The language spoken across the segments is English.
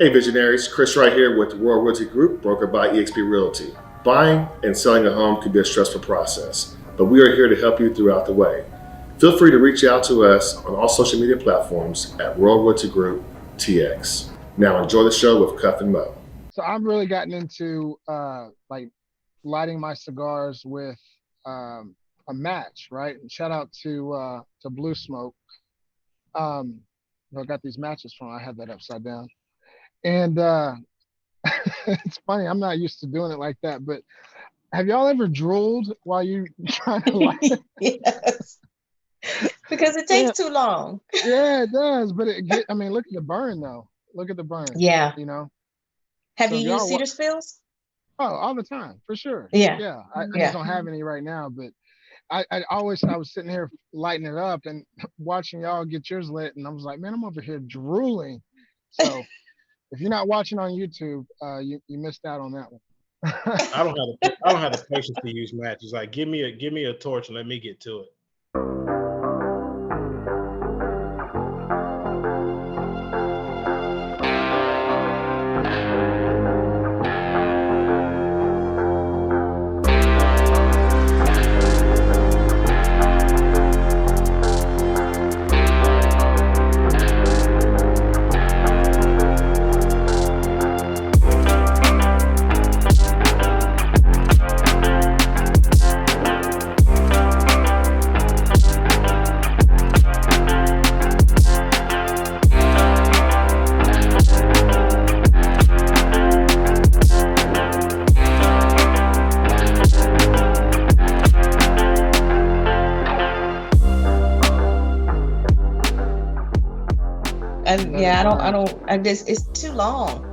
Hey visionaries, Chris right here with the Royal Realty Group, brokered by eXp Realty. Buying and selling a home can be a stressful process, but we are here to help you throughout the way. Feel free to reach out to us on all social media platforms at Royal Realty Group TX. Now enjoy the show with Cuff and Mo. So I've really gotten into like lighting my cigars with a match, right? And shout out to Blue Smoke. Um, where I got these matches from. I had that upside down, and it's funny. I'm not used to doing it like that, but have y'all ever drooled while you trying to light it? Yes, because it Yeah, takes too long. yeah, it does. But I mean, look at the burn though. Look at the burn. Yeah. You know. Have So you if used y'all, cedar spills? oh, all the time for sure. Yeah. Yeah, I just Yeah. don't have any right now, but I was sitting here lighting it up and watching y'all get yours lit, and I was like, man, I'm over here drooling. So if you're not watching on YouTube, you missed out on that one. I don't have the patience to use matches. Like give me a torch and let me get to it. And Let it yeah, burn. I just, it's too long.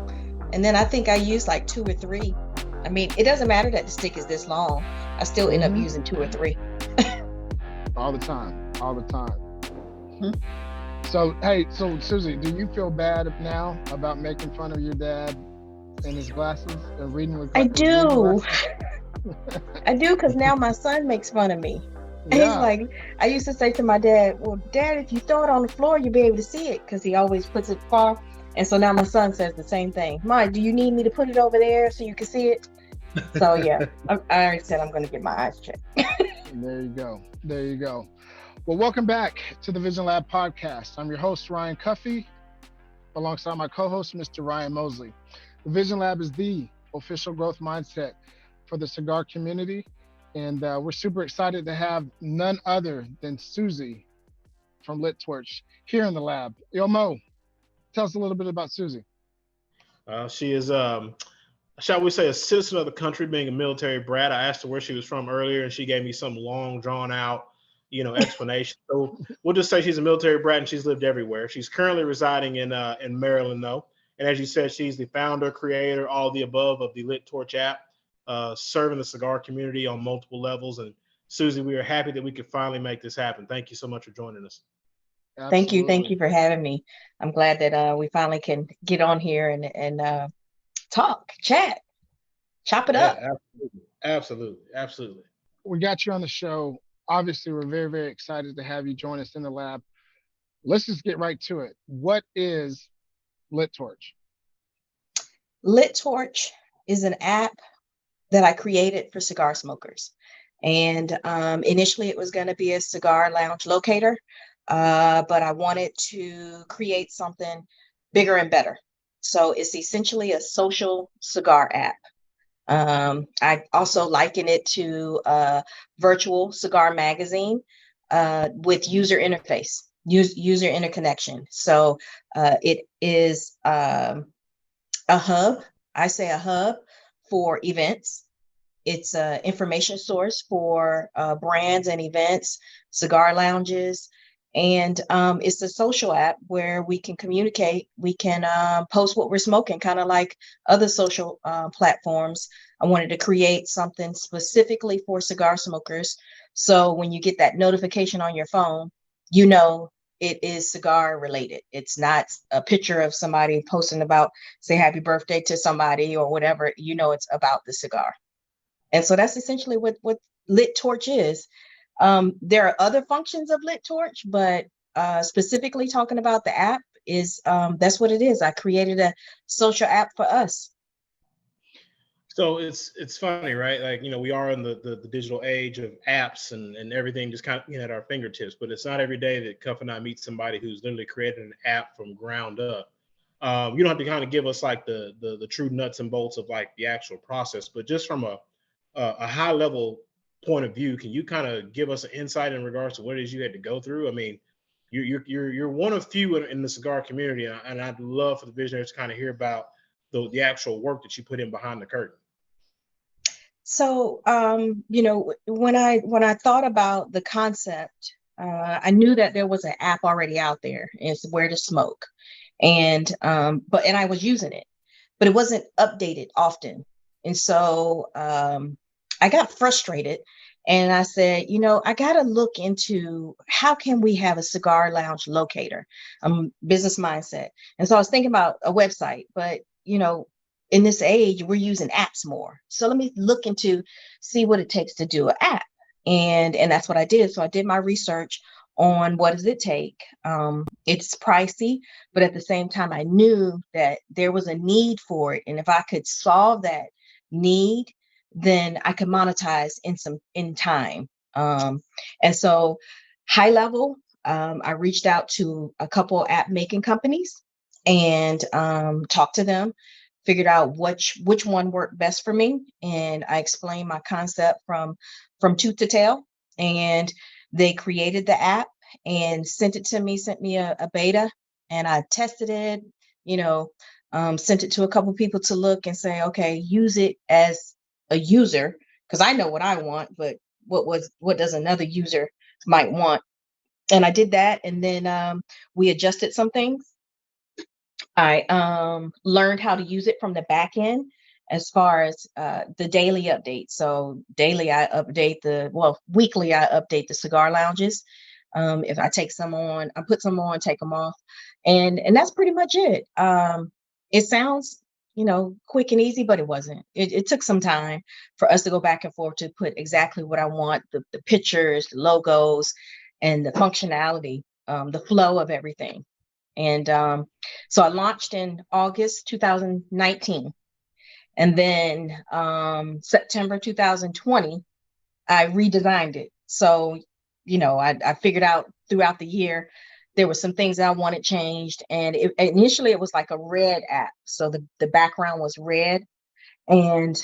And then I think I used like two or three. I mean, it doesn't matter that the stick is this long. I still end up Hmm. using two or three. All the time, all the time. Mhm. So hey, so Susie, do you feel bad now about making fun of your dad and his glasses and I reading do. glasses? I do, because now my son makes fun of me. And he's Yeah. like, I used to say to my dad, well, Dad, if you throw it on the floor, you'll be able to see it, because he always puts it far. And so now my son says the same thing. Mike, do you need me to put it over there so you can see it? So yeah, I already said I'm going to get my eyes checked. There you go. There you go. Well, welcome back to the Vision Lab podcast. I'm your host, Ryan Cuffey, alongside my co host, Mr. Ryan Mosley. The Vision Lab is the official growth mindset for the cigar community. And we're super excited to have none other than Susie from Lit Torch here in the lab. Yo, Mo, tell us a little bit about Susie. She is, shall we say, a citizen of the country, being a military brat. I asked her where she was from earlier, and she gave me some long, drawn out, explanation. So we'll just say she's a military brat and she's lived everywhere. She's currently residing in Maryland, though. And as you said, she's the founder, creator, all the above of the Lit Torch app, serving the cigar community on multiple levels. And Susie, we are happy that we could finally make this happen. Thank you so much for joining us. Thank Absolutely. you for having me. I'm glad that we finally can get on here and talk, chat, chop it Yeah, up. absolutely. Absolutely. Absolutely. We got you on the show. Obviously, we're very, very excited to have you join us in the lab. Let's just get right to it. What is Lit Torch? Lit Torch is an app that I created for cigar smokers. And initially, it was going to be a cigar lounge locator, but I wanted to create something bigger and better. So it's essentially a social cigar app. I also liken it to a virtual cigar magazine with user interface, user interconnection. So it is a hub. I say a hub for events. It's an information source for brands and events, cigar lounges, and it's a social app where we can communicate. We can post what we're smoking, kind of like other social platforms. I wanted to create something specifically for cigar smokers. So when you get that notification on your phone, you know it is cigar related. It's not a picture of somebody posting about, say, happy birthday to somebody or whatever. You know, it's about the cigar. And so that's essentially what Lit Torch is. There are other functions of Lit Torch, but specifically talking about the app, is that's what it is. I created a social app for us. So it's funny, right? Like, we are in the digital age of apps and everything just kind of at our fingertips, but it's not every day that Cuff and I meet somebody who's literally created an app from ground up. You don't have to kind of give us like the true nuts and bolts of like the actual process, but just from a high level point of view, can you kind of give us an insight in regards to what it is you had to go through? I mean, you're one of few in the cigar community, and I'd love for the visionaries to kind of hear about the actual work that you put in behind the curtain. So, when I thought about the concept, I knew that there was an app already out there. It's Where to Smoke, and I was using it, but it wasn't updated often, and so I got frustrated, and I said, I got to look into how can we have a cigar lounge locator, business mindset, and so I was thinking about a website, but in this age, we're using apps more. So let me look into see what it takes to do an app. And that's what I did. So I did my research on what does it take. It's pricey, but at the same time, I knew that there was a need for it. And if I could solve that need, then I could monetize in time. And so high level, I reached out to a couple app making companies and talked to them, figured out which one worked best for me, and I explained my concept from tooth to tail, and they created the app and sent me a beta, and I tested it, sent it to a couple people to look and say, okay, use it as a user, because I know what I want, but what does another user might want? And I did that, and then we adjusted some things. I learned how to use it from the back end as far as the daily update. So weekly I update the cigar lounges. If I take some on, I put some on, take them off. And that's pretty much it. It sounds, quick and easy, but it wasn't. It took some time for us to go back and forth to put exactly what I want, the pictures, the logos, and the functionality, the flow of everything. And so I launched in August 2019. And then September 2020, I redesigned it. So, I figured out throughout the year, there were some things that I wanted changed. And initially it was like a red app. So the background was red. And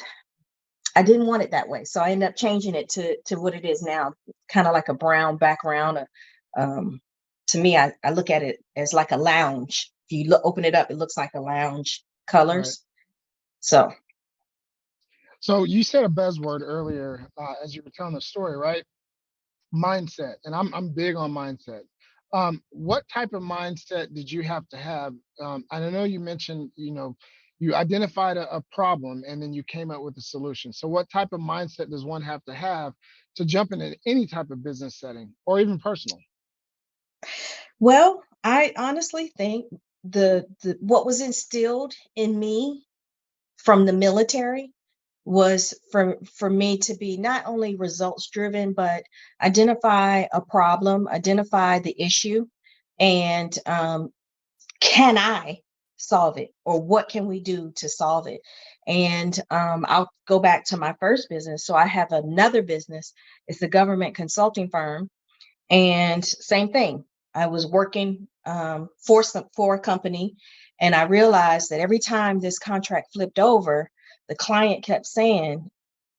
I didn't want it that way. So I ended up changing it to what it is now, kind of like a brown background. To me, I look at it as like a lounge. If you open it up, it looks like a lounge colors. Right. So you said a buzzword earlier as you were telling the story, right? Mindset, and I'm big on mindset. What type of mindset did you have to have? I know you mentioned, you identified a problem and then you came up with a solution. So what type of mindset does one have to jump into any type of business setting or even personal? Well, I honestly think the what was instilled in me from the military was for me to be not only results driven, but identify a problem, identify the issue, and can I solve it, or what can we do to solve it? And I'll go back to my first business. So I have another business. It's a government consulting firm, and same thing. I was working for a company, and I realized that every time this contract flipped over, the client kept saying,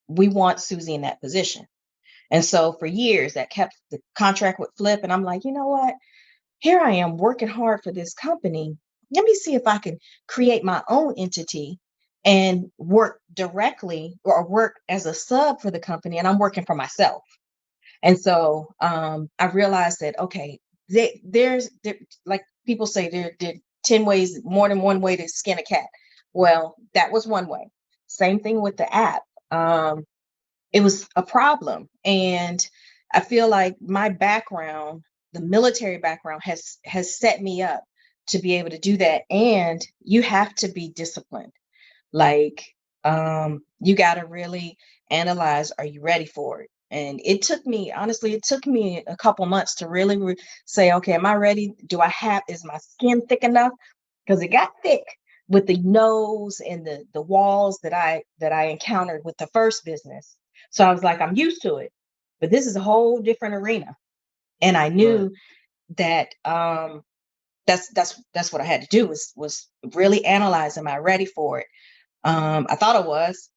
"We want Susie in that position." And so for years, the contract would flip, and I'm like, you know what? Here I am working hard for this company. Let me see if I can create my own entity and work directly or work as a sub for the company, and I'm working for myself. And so I realized that, okay, there's like people say, there 10 ways, more than one way to skin a cat. Well, that was one way. Same thing with the app. It was a problem. And I feel like my background, the military background, has set me up to be able to do that. And you have to be disciplined. Like you got to really analyze, are you ready for it? And it took me, honestly, it took me a couple months to really say, okay, am I ready? Is my skin thick enough? Because it got thick with the nose and the walls that I encountered with the first business. So I was like, I'm used to it, but this is a whole different arena. And I knew that that's what I had to do was really analyze, am I ready for it? I thought I was.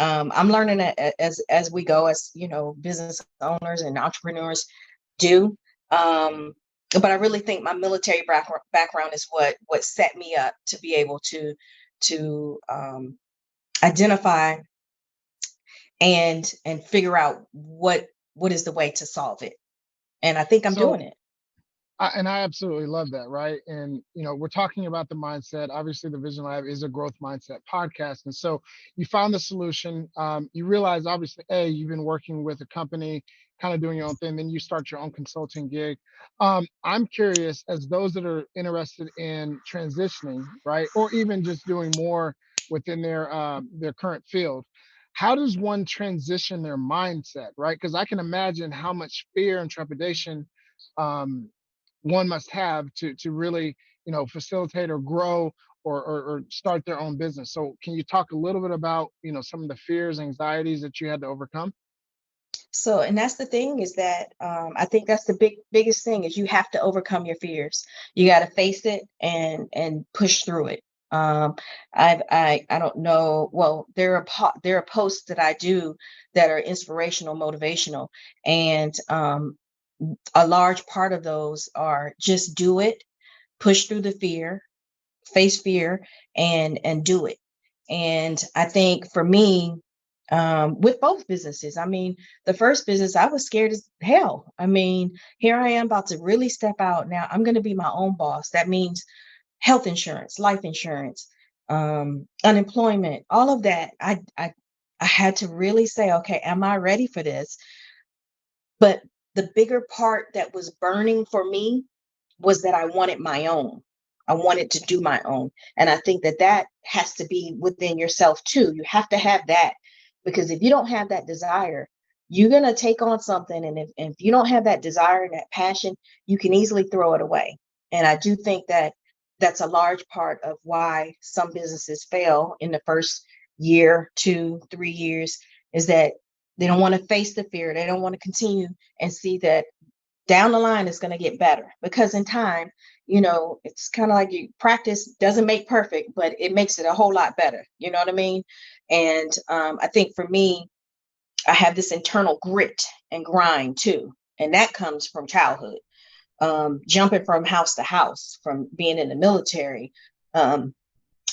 I'm learning as we go, as business owners and entrepreneurs do. But I really think my military background is what set me up to be able to identify and figure out what is the way to solve it. And I think I'm So doing it. I absolutely love that, right? And we're talking about the mindset. Obviously, the Vision Lab is a growth mindset podcast, and so you found the solution. You realize, obviously, you've been working with a company, kind of doing your own thing. Then you start your own consulting gig. I'm curious, as those that are interested in transitioning, right, or even just doing more within their current field. How does one transition their mindset, right? Because I can imagine how much fear and trepidation um, one must have to really facilitate or grow or start their own business. So can you talk a little bit about some of the fears, anxieties that you had to overcome? So, and that's the thing, is that I think that's the biggest thing, is you have to overcome your fears. You got to face it and push through it. Um, I don't know. Well, there are posts that I do that are inspirational, motivational, and a large part of those are just do it, push through the fear, face fear, and do it. And I think for me, with both businesses, I mean, the first business, I was scared as hell. I mean, here I am about to really step out. Now I'm going to be my own boss. That means health insurance, life insurance, unemployment, all of that. I had to really say, okay, am I ready for this? But the bigger part that was burning for me was that I wanted my own. I wanted to do my own. And I think that has to be within yourself too. You have to have that, because if you don't have that desire, you're going to take on something. And if you don't have that desire and that passion, you can easily throw it away. And I do think that that's a large part of why some businesses fail in the first year, 2, 3 years, is that they don't want to face the fear. They don't want to continue and see that down the line it's going to get better, because in time, it's kind of like, you practice doesn't make perfect, but it makes it a whole lot better. You know what I mean? And I think for me, I have this internal grit and grind too. And that comes from childhood, jumping from house to house, from being in the military, um,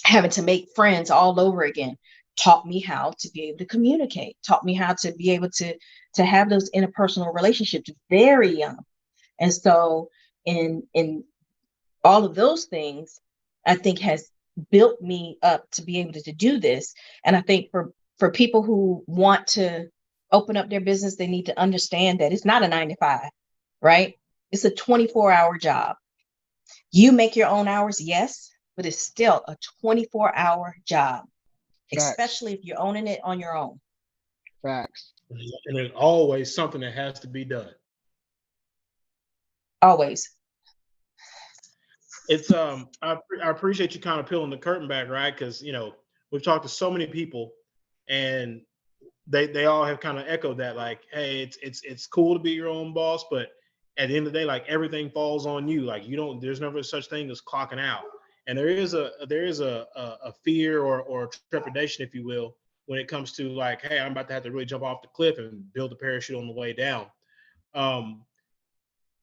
having to make friends all over again, taught me how to be able to communicate, taught me how to be able to have those interpersonal relationships very young. And so in all of those things, I think has built me up to be able to do this. And I think for people who want to open up their business, they need to understand that it's not a 9 to 5, right? It's a 24-hour job. You make your own hours, yes, but it's still a 24-hour job, Facts. especially if you're owning it on your own. Facts. And there's always something that has to be done. Always. It's I appreciate you kind of peeling the curtain back, right? Because we've talked to so many people, and they all have kind of echoed that, like, hey, it's cool to be your own boss, but at the end of the day, like, everything falls on you. Like, there's never such thing as clocking out. And there is a fear or trepidation, if you will, when it comes to, like, hey, I'm about to have to really jump off the cliff and build a parachute on the way down.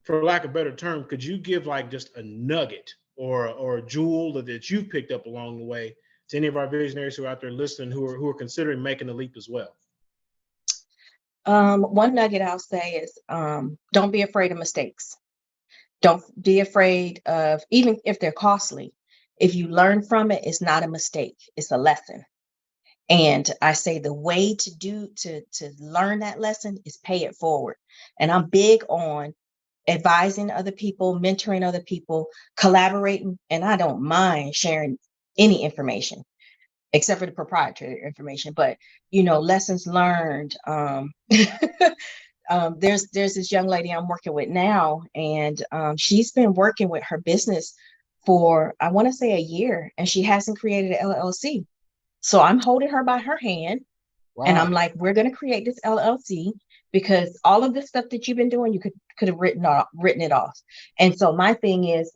For lack of a better term, could you give like just a nugget or a jewel that you've picked up along the way to any of our visionaries who are out there listening, who are considering making the leap as well? One nugget I'll say is, don't be afraid of mistakes. Don't be afraid of, even if they're costly. If you learn from it, it's not a mistake, it's a lesson. And I say the way to learn that lesson is pay it forward. And I'm big on advising other people, mentoring other people, collaborating, and I don't mind sharing any information. except for the proprietary information. But lessons learned. There's this young lady I'm working with now, and she's been working with her business for, I want to say, a year, and she hasn't created an LLC. So I'm holding her by her hand, and I'm Wow. like, we're going to create this LLC, because all of the stuff that you've been doing, you could have written it off. And so my thing is,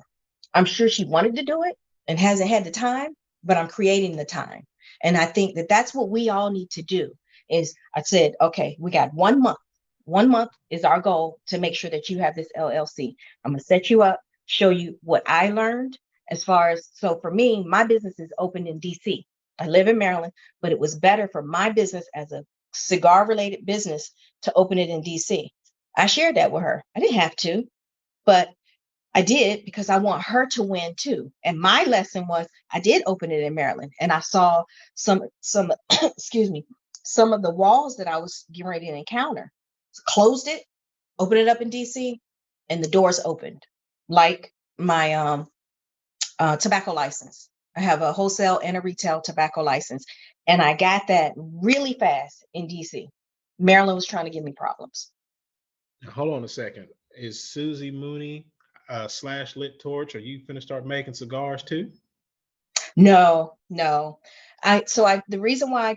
I'm sure she wanted to do it and hasn't had the time, but I'm creating the time. And I think that that's what we all need to do. Is I said, okay, we got 1 month. 1 month is our goal to make sure that you have this LLC. I'm going to set you up, show you what I learned as far as, so for me, my business is open in DC. I live in Maryland, but it was better for my business as a cigar related business to open it in DC. I shared that with her. I didn't have to, but I did, because I want her to win too. And my lesson was, I did open it in Maryland, and I saw some excuse me, some of the walls that I was getting ready to encounter. Closed it, opened it up in DC, and the doors opened. Like my tobacco license. I have a wholesale and a retail tobacco license, and I got that really fast in DC. Maryland was trying to give me problems. Hold on a second. Is Susie Mooney slash Lit Torch? Are you finna start making cigars too? No. The reason why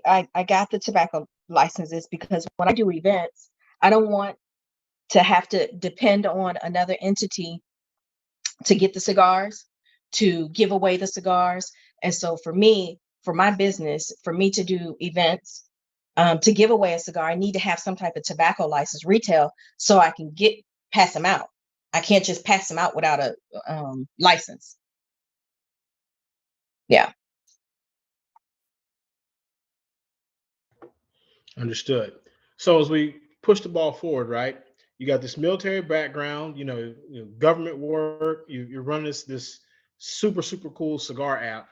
I got the tobacco license is because when I do events, I don't want to have to depend on another entity to get the cigars, to give away the cigars. And so for me, for my business, for me to do events, to give away a cigar, I need to have some type of tobacco license, retail, so I can pass them out. I can't just pass them out without a license. Yeah. Understood. So as we push the ball forward, right? You got this military background, government work. You're running this super cool cigar app.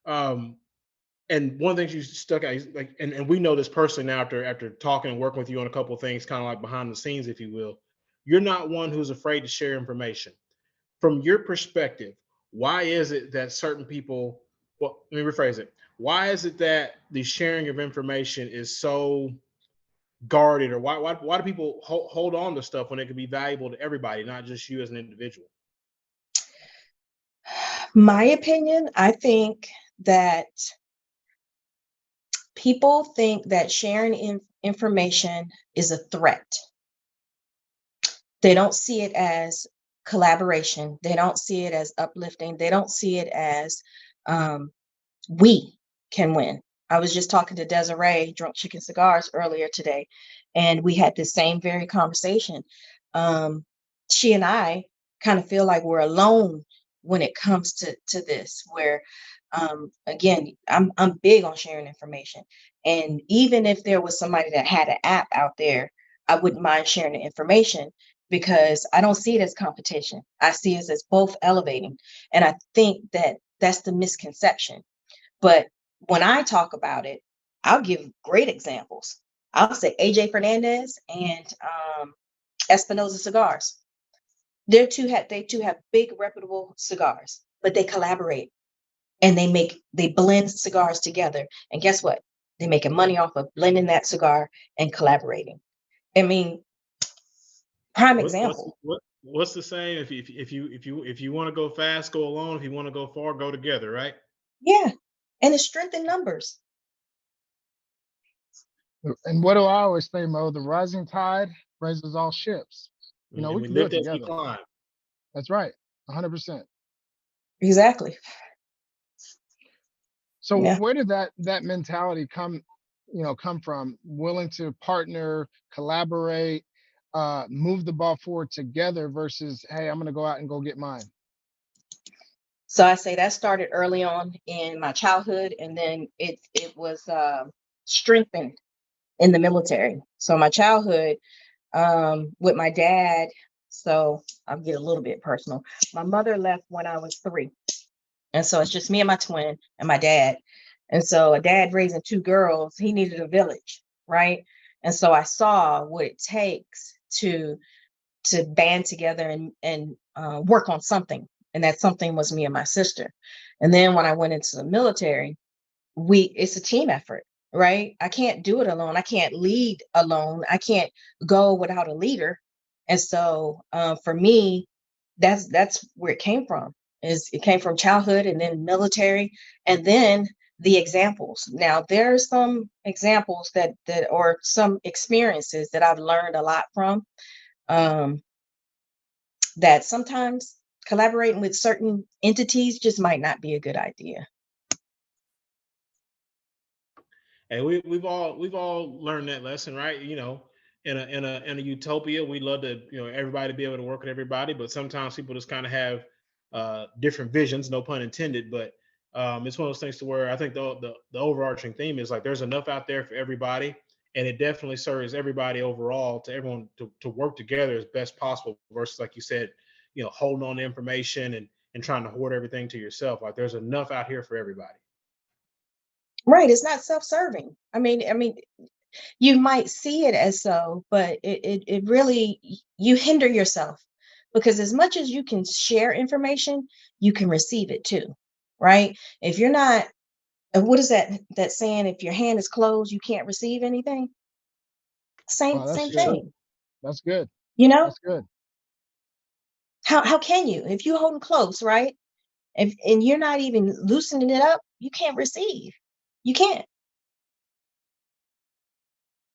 Um, and one of the things you stuck out is like, and we know this personally now after talking and working with you on a couple of things, kind of like behind the scenes, if you will. You're not one who's afraid to share information. From your perspective, why is it that certain people? Well, let me rephrase it. Why is it that the sharing of information is so guarded, or why do people hold on to stuff when it could be valuable to everybody, not just you as an individual? My opinion, I think that people think that sharing information is a threat. They don't see it as collaboration. They don't see it as uplifting. They don't see it as we can win. I was just talking to Desiree, Drunk Chicken Cigars, earlier today, and we had this same very conversation. She and I kind of feel like we're alone when it comes to this, where again, I'm big on sharing information. And even if there was somebody that had an app out there, I wouldn't mind sharing the information, because I don't see it as competition. I see it as both elevating. And I think that that's the misconception. But when I talk about it, I'll give great examples. I'll say AJ Fernandez and Espinosa Cigars. They two have big reputable cigars, but they collaborate, and they blend cigars together. And guess what? They're making money off of blending that cigar and collaborating. I mean, prime example. What's the saying? If you want to go fast, go alone. If you want to go far, go together. Right? Yeah. And it's strength in numbers. And what do I always say, Mo? The rising tide raises all ships. We And we can do it lift as we together. climb. That's right. 100%. Exactly. So Yeah. where did that mentality come from? Willing to partner, collaborate, move the ball forward together versus, hey, I'm going to go out and go get mine. So I say that started early on in my childhood, and then it was strengthened in the military. So my childhood with my dad. So I'll get a little bit personal. My mother left when I was 3. And so it's just me and my twin and my dad. And so a dad raising 2 girls, he needed a village, right? And so I saw what it takes to band together and work on something. And that something was me and my sister. And then when I went into the military, it's a team effort, right? I can't do it alone. I can't lead alone. I can't go without a leader. And so for me, that's where it came from. Is it came from childhood and then military and then the examples. Now there's some examples that or some experiences that I've learned a lot from, that sometimes collaborating with certain entities just might not be a good idea. And we've all learned that lesson, right? In a utopia, we love to, everybody to be able to work with everybody, but sometimes people just kind of have different visions, no pun intended. But it's one of those things to where I think the overarching theme is like there's enough out there for everybody, and it definitely serves everybody overall to everyone to work together as best possible versus, like you said, holding on to information and trying to hoard everything to yourself. Like there's enough out here for everybody. Right. It's not self-serving. I mean, you might see it as so, but it really, you hinder yourself because as much as you can share information, you can receive it too, right? If you're not, what is that saying? If your hand is closed, you can't receive anything. Same Oh, same that's good. thing. That's good. You know, That's good. how can you if you hold them close, right? If and you're not even loosening it up, you can't receive. You can't.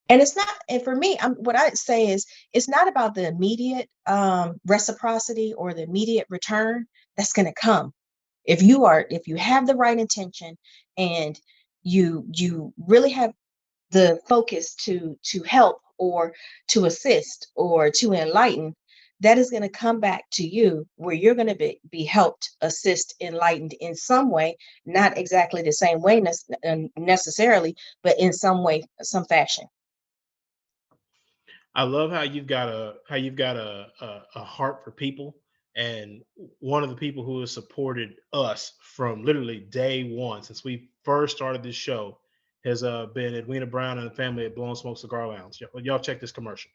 And it's not, and for me, what I'd say is it's not about the immediate reciprocity or the immediate return that's going to come. If you have the right intention and you really have the focus to help or to assist or to enlighten, that is going to come back to you where you're going to be helped, assist, enlightened in some way, not exactly the same way necessarily, but in some way, some fashion. I love how you've got a heart for people, and one of the people who has supported us from literally day one since we first started this show has been Edwina Brown and the family at Blowing Smoke Cigar Lounge. Y'all check this commercial.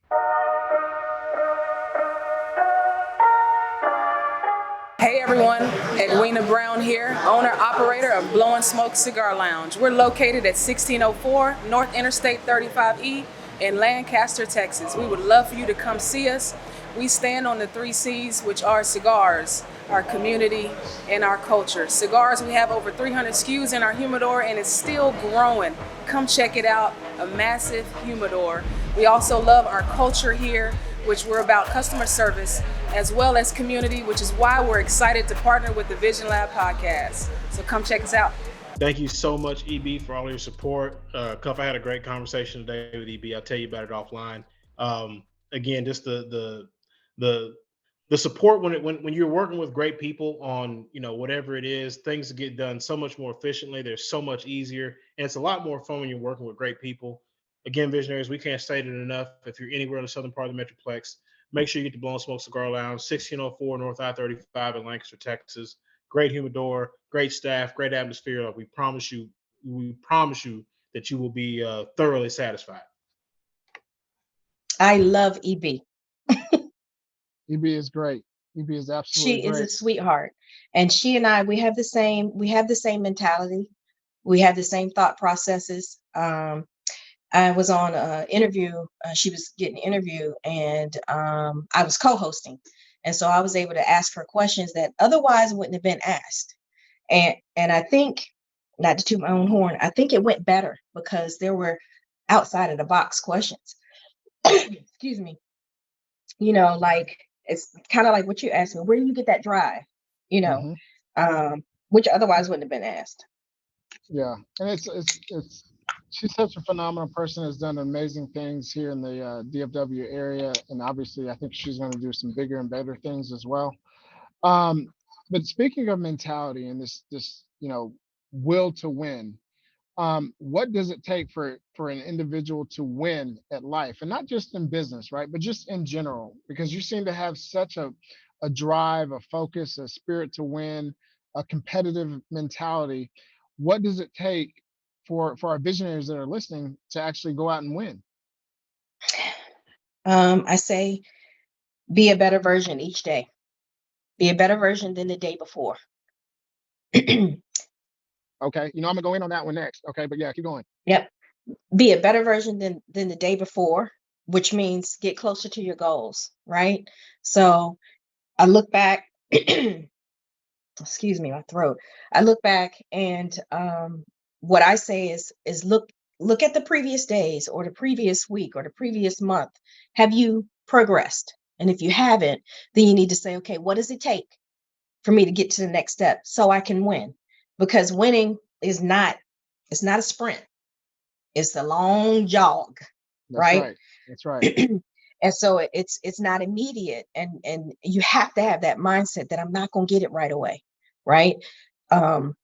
Hey everyone, Edwina Brown here, owner operator of Blowing Smoke Cigar Lounge. We're located at 1604 North Interstate 35E in Lancaster, Texas. We would love for you to come see us. We stand on the 3 C's, which are cigars, our community, and our culture. Cigars, we have over 300 SKUs in our humidor and it's still growing. Come check it out, a massive humidor. We also love our culture here, which we're about customer service, as well as community, which is why we're excited to partner with the Vision Lab podcast. So come check us out. Thank you so much, EB, for all your support. Cuff, I had a great conversation today with EB. I'll tell you about it offline. Again, just the support when you're working with great people on whatever it is, things get done so much more efficiently. They're so much easier, and it's a lot more fun when you're working with great people. Again, visionaries, we can't state it enough. If you're anywhere in the southern part of the Metroplex, make sure you get to Blowing Smoke Cigar Lounge, 1604 North I-35 in Lancaster, Texas. Great humidor, great staff, great atmosphere. Like we promise you that you will be thoroughly satisfied. I love EB. EB is great. EB is absolutely She is a great. sweetheart. And she and I, we have the same mentality. We have the same thought processes. I was on an interview. She was getting an interview, and I was co-hosting, and so I was able to ask her questions that otherwise wouldn't have been asked. And I think, not to toot my own horn, I think it went better because there were outside of the box questions. Excuse me. Like it's kind of like what you asked me. Where do you get that drive? You know, Hmm. which otherwise wouldn't have been asked. Yeah, and it's she's such a phenomenal person. Has done amazing things here in the DFW area, and obviously, I think she's going to do some bigger and better things as well. Um, but speaking of mentality and this will to win, what does it take for an individual to win at life, and not just in business, right, but just in general? Because you seem to have such a drive, a focus, a spirit to win, a competitive mentality. What does it take for our visionaries that are listening to actually go out and win? I say be a better version each day. Be a better version than the day before. Okay. I'm gonna go in on that one next. Okay, but yeah, keep going. Yep. Be a better version than the day before, which means get closer to your goals, right? So I look back, excuse me, my throat. I look back and what I say is look at the previous days or the previous week or the previous month. Have you progressed? And if you haven't, then you need to say, okay, what does it take for me to get to the next step so I can win? Because winning is not, it's not a sprint. It's a long jog, That's right? right. That's right. And so it's not immediate, and you have to have that mindset that I'm not going to get it right away, right? um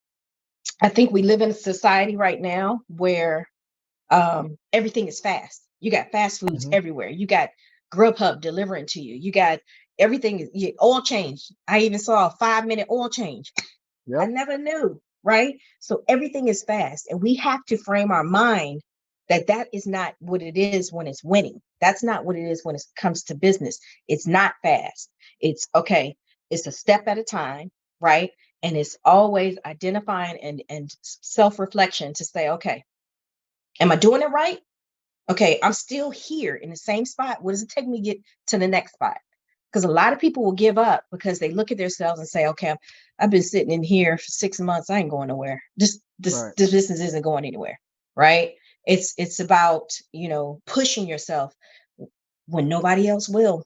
I think we live in a society right now where everything is fast. You got fast foods Hmm. everywhere. You got Grubhub delivering to you. You got everything. Oil change. I even saw a 5-minute oil change. I Yep. never knew, right? So everything is fast, and we have to frame our mind that that is not what it is when it's winning. That's not what it is when it comes to business. It's not fast. It's okay. It's a step at a time, right? And it's always identifying and self-reflection to say, okay, am I doing it right? Okay, I'm still here in the same spot. What does it take me to get to the next spot? Because a lot of people will give up because they look at themselves and say, okay, I've been sitting in here for 6 months. I ain't going nowhere. Right. This business isn't going anywhere. Right. It's about, pushing yourself when nobody else will.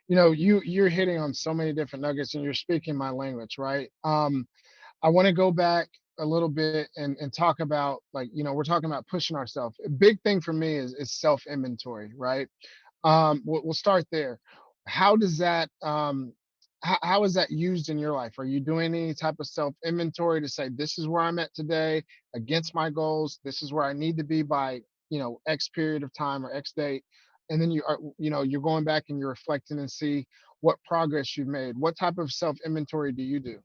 You're hitting on so many different nuggets, and you're speaking my language, right? I want to go back a little bit and talk about, like, we're talking about pushing ourselves. A big thing for me is self inventory, right? We'll start there. How does that how is that used in your life? Are you doing any type of self inventory to say, this is where I'm at today against my goals, this is where I need to be by X period of time or X date, and then you're going back and you're reflecting and see what progress you've made? What type of self inventory do you do?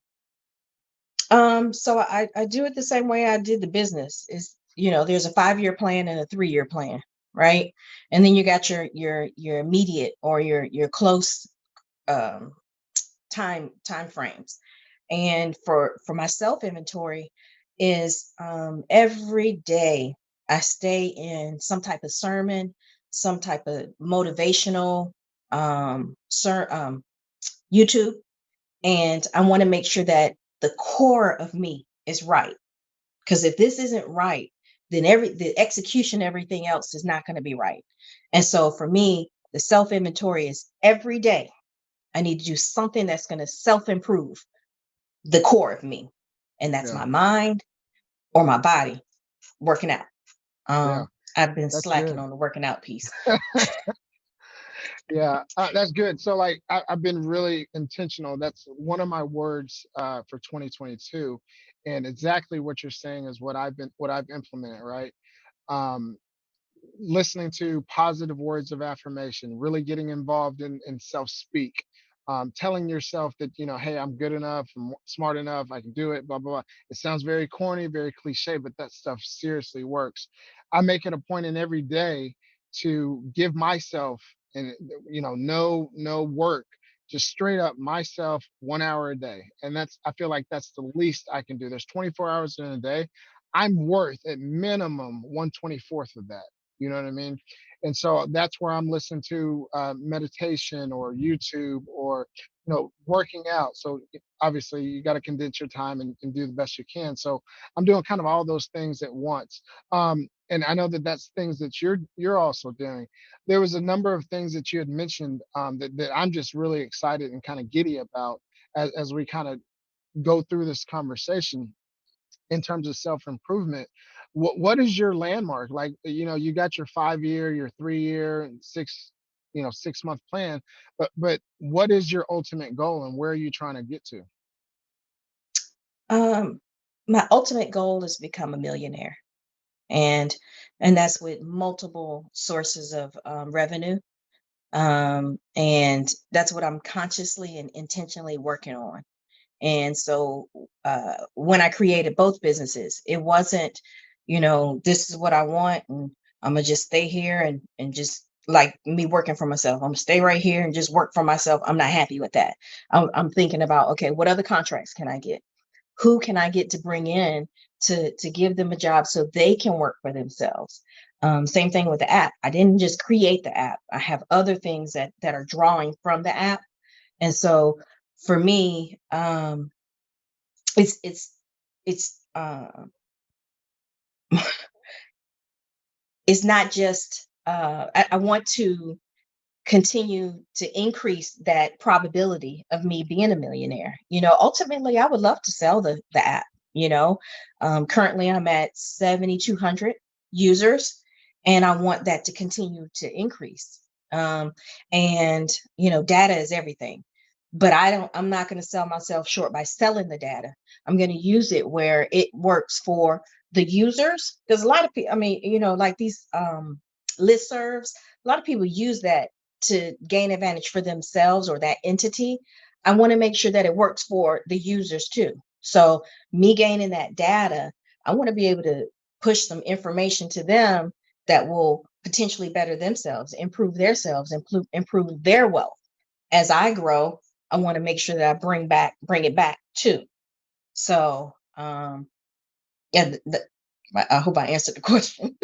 So I do it the same way I did the business. Is, there's a 5-year plan and a 3-year plan, right? And then you got your immediate or your close um time frames. And for my self inventory is every day I stay in some type of sermon, some type of motivational YouTube, and I want to make sure that the core of me is right. Because if this isn't right, then the execution, everything else is not going to be right. And so for me, the self inventory is every day I need to do something that's going to self improve the core of me. And that's Yeah. my mind or my body working out. Yeah. I've been That's slacking good. on the working out piece. Yeah, that's good. So, like, I've been really intentional. That's one of my words for 2022, and exactly what you're saying is what I've implemented. Right. Um, Listening to positive words of affirmation, really getting involved in self speak, telling yourself that, hey, I'm good enough, I'm smart enough, I can do it, blah, blah, blah. It sounds very corny, very cliche, but that stuff seriously works. I make it a point in every day to give myself, and no work, just straight up myself 1 hour a day. And I feel like that's the least I can do. There's 24 hours in a day. I'm worth at minimum 1/24th of that. You know what I mean? And so that's where I'm listening to meditation or YouTube or working out. So obviously you got to condense your time and do the best you can. So I'm doing kind of all those things at once. And I know that that's things that you're also doing. There was a number of things that you had mentioned that I'm just really excited and kind of giddy about as we kind of go through this conversation in terms of self improvement. What is your landmark? Like, you got your 5-year, your 3-year, and 6-month plan, but what is your ultimate goal and where are you trying to get to? Um, my ultimate goal is to become a millionaire, and that's with multiple sources of revenue. And that's what I'm consciously and intentionally working on. And so when I created both businesses, it wasn't, this is what I want, and I'm gonna just stay here and just like me working for myself. I'm gonna stay right here and just work for myself. I'm not happy with that. I'm thinking about, okay, what other contracts can I get? who can I get to bring in to give them a job so they can work for themselves. Same thing with the app. I didn't just create the app. I have other things that are drawing from the app. And so for me, it's it's not just I want to continue to increase that probability of me being a millionaire. Ultimately, I would love to sell the app. Currently I'm at 7,200 users, and I want that to continue to increase. And data is everything. But I'm not going to sell myself short by selling the data. I'm going to use it where it works for the users. Because a lot of people, like these listservs, a lot of people use that to gain advantage for themselves or that entity. I want to make sure that it works for the users too. So me gaining that data, I want to be able to push some information to them that will potentially better themselves, improve themselves, improve their wealth. As I grow, I want to make sure that I bring it back too. So, yeah, I hope I answered the question.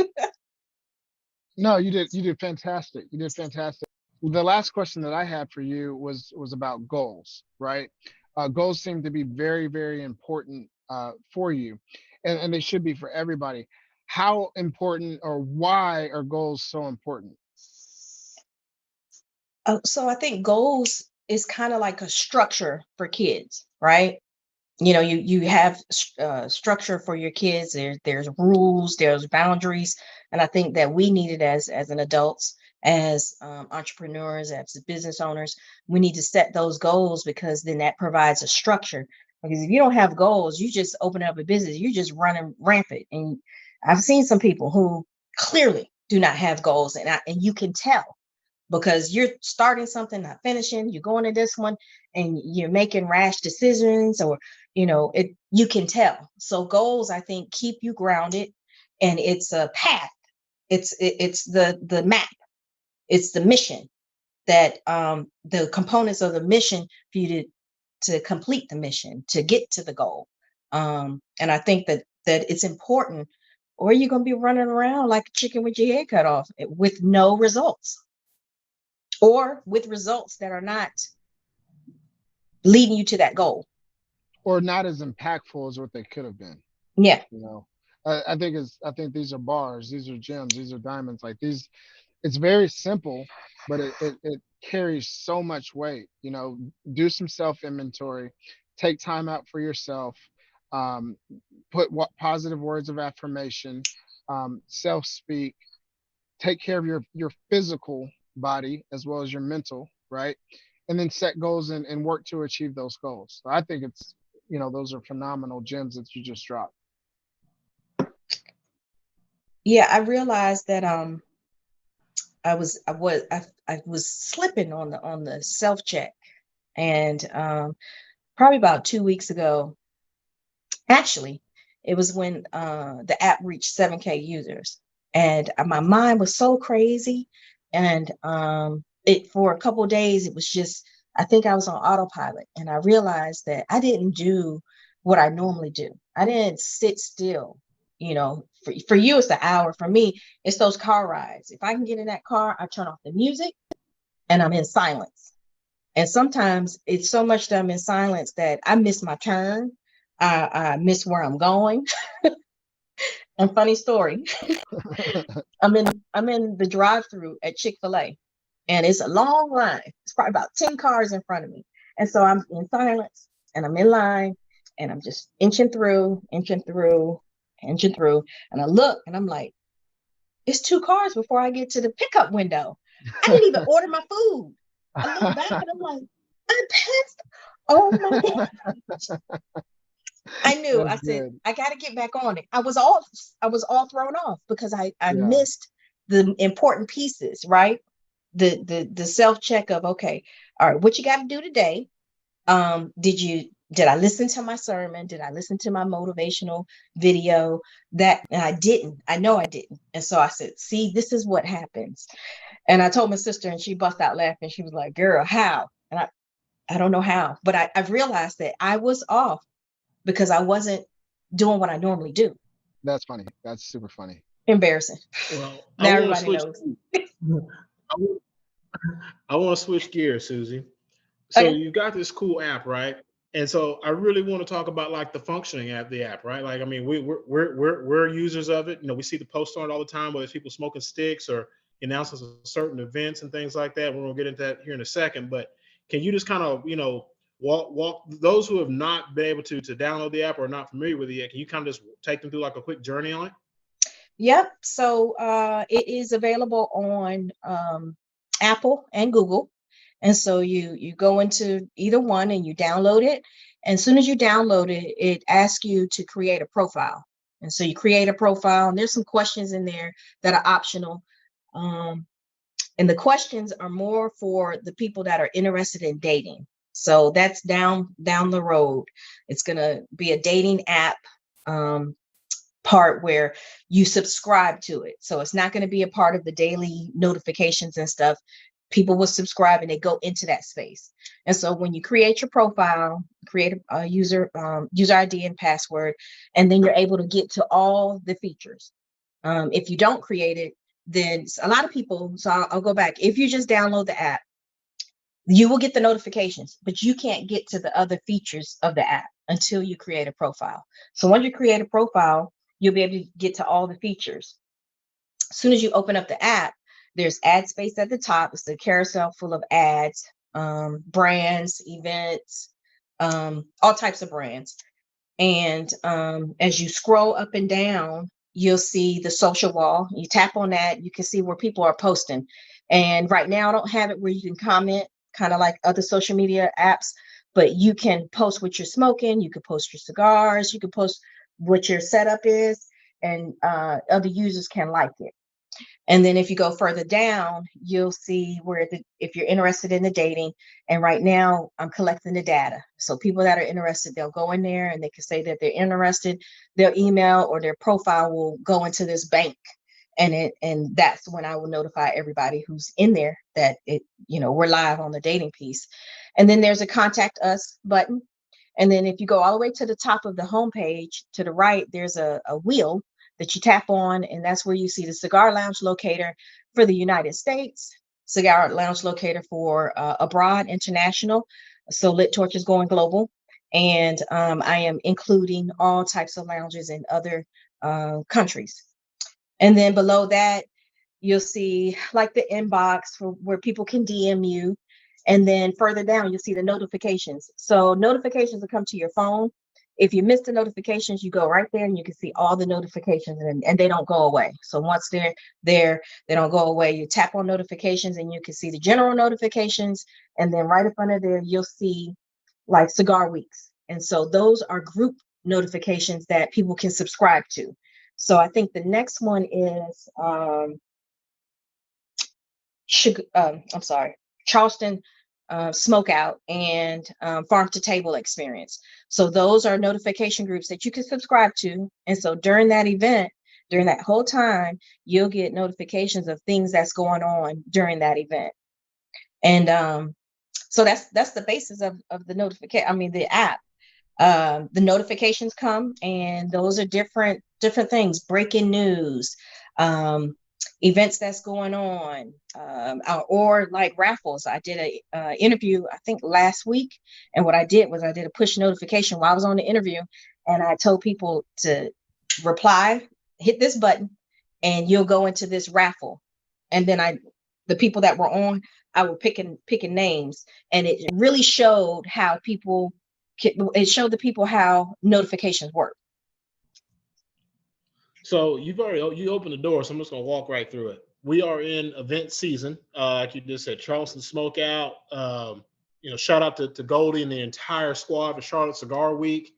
No, you did. You did fantastic. You did fantastic. The last question that I had for you was about goals, right? Goals seem to be very, very important for you, and they should be for everybody. How important or why are goals so important? So I think goals is kind of like a structure for kids, right? You have structure for your kids. There's rules, there's boundaries, and I think that we need it as an adults, as entrepreneurs, as business owners. We need to set those goals, because then that provides a structure. Because if you don't have goals, you just open up a business, you're just running rampant. And I've seen some people who clearly do not have goals, and you can tell, because you're starting something, not finishing, you're going to this one and you're making rash decisions, or you can tell. So goals, I think, keep you grounded, and it's a path. It's the map, it's the mission, that the components of the mission for you to complete the mission, to get to the goal. And I think that it's important, or you're going to be running around like a chicken with your head cut off with no results, or with results that are not leading you to that goal, Or not as impactful as what they could have been. Yeah. I think these are bars, these are gems, these are diamonds. Like these, it's very simple, but it carries so much weight. Do some self inventory, take time out for yourself, put positive words of affirmation, self speak, take care of your physical body as well as your mental, right? And then set goals and work to achieve those goals. So I think it's, those are phenomenal gems that you just dropped. Yeah, I realized that I was slipping on the self check, and probably about 2 weeks ago, actually, it was when the app reached 7K users, and my mind was so crazy, and it for a couple of days it was just, I think I was on autopilot, and I realized that I didn't do what I normally do. I didn't sit still. For you, it's the hour. For me, it's those car rides. If I can get in that car, I turn off the music and I'm in silence. And sometimes it's so much that I'm in silence that I miss my turn. I miss where I'm going. And funny story, I'm in the drive-through at Chick-fil-A, and it's a long line. It's probably about 10 cars in front of me. And so I'm in silence and I'm in line, and I'm just inching through. And I look and I'm like, it's 2 cars before I get to the pickup window. I didn't even order my food. I look back and I'm like, I passed. Oh my God. I knew. That's I said, good. I got to get back on it. I was all thrown off because I Yeah. missed the important pieces, right? The self-check of, okay, all right, what you got to do today? Did I listen to my sermon? Did I listen to my motivational video? And I didn't. I know I didn't. And so I said, see, this is what happens. And I told my sister, and she bust out laughing. She was like, girl, how? And I don't know how, but I realized that I was off because I wasn't doing what I normally do. That's funny. That's super funny. Embarrassing. Well, Now everybody knows. I want to switch gears, Susie. So Okay. you got this cool app, right? And so I really want to talk about like the functioning of the app, right? Like, I mean, we're users of it. You know, we see the posts on it all the time, whether it's people smoking sticks or announcements of certain events and things like that. We're gonna get into that here in a second. But can you just kind of, walk those who have not been able to download the app or are not familiar with it yet? Can you kind of just take them through like a quick journey on it? Yep. So it is available on Apple and Google. And so you go into either one and you download it. And as soon as you download it, it asks you to create a profile. And so you create a profile, and there's some questions in there that are optional. Um, and the questions are more for the people that are interested in dating. So that's down the road. It's gonna be a dating app part where you subscribe to it. So it's not going to be a part of the daily notifications and stuff. People will subscribe and they go into that space. And so when you create your profile, create a user ID and password, and then you're able to get to all the features. If you don't create it, then a lot of people, so I'll go back. If you just download the app, you will get the notifications, but you can't get to the other features of the app until you create a profile. So once you create a profile, you'll be able to get to all the features. As soon as you open up the app, there's ad space at the top. It's the carousel full of ads, brands, events, all types of brands. And as you scroll up and down, you'll see the social wall. You tap on that, you can see where people are posting. And right now, I don't have it where you can comment, kind of like other social media apps, but you can post what you're smoking, you can post your cigars, you can post what your setup is, and other users can like it. And then if you go further down, you'll see where if you're interested in the dating, and right now I'm collecting the data. So people that are interested, they'll go in there and they can say that they're interested, their email or their profile will go into this bank. And that's when I will notify everybody who's in there that we're live on the dating piece. And then there's a contact us button. And then if you go all the way to the top of the homepage, to the right, there's a wheel that you tap on, and that's where you see the Cigar Lounge Locator for the United States, Cigar Lounge Locator for abroad, international. So Lit Torch is going global, and I am including all types of lounges in other countries. And then below that, you'll see like the inbox for where people can DM you. And then further down, you'll see the notifications. So notifications will come to your phone. If you miss the notifications, you go right there and you can see all the notifications, and they don't go away. So once they're there, they don't go away. You tap on notifications and you can see the general notifications. And then right up under there, you'll see like cigar weeks. And so those are group notifications that people can subscribe to. So I think the next one is Charleston Smokeout and Farm to Table Experience. So those are notification groups that you can subscribe to. And so during that event, during that whole time, you'll get notifications of things that's going on during that event. And so that's the basis of the notification. I mean, the app. The notifications come, and those are different things, breaking news, events that's going on, or like raffles. I did a interview, I think last week, and what I did was I did a push notification while I was on the interview, and I told people to reply, hit this button, and you'll go into this raffle. And then the people that were on, I were picking names, and it really showed how it showed the people how notifications work. So you opened the door, so I'm just gonna walk right through it. We are in event season, like you just said, Charleston Smokeout. Shout out to Goldie and the entire squad for Charlotte Cigar Week.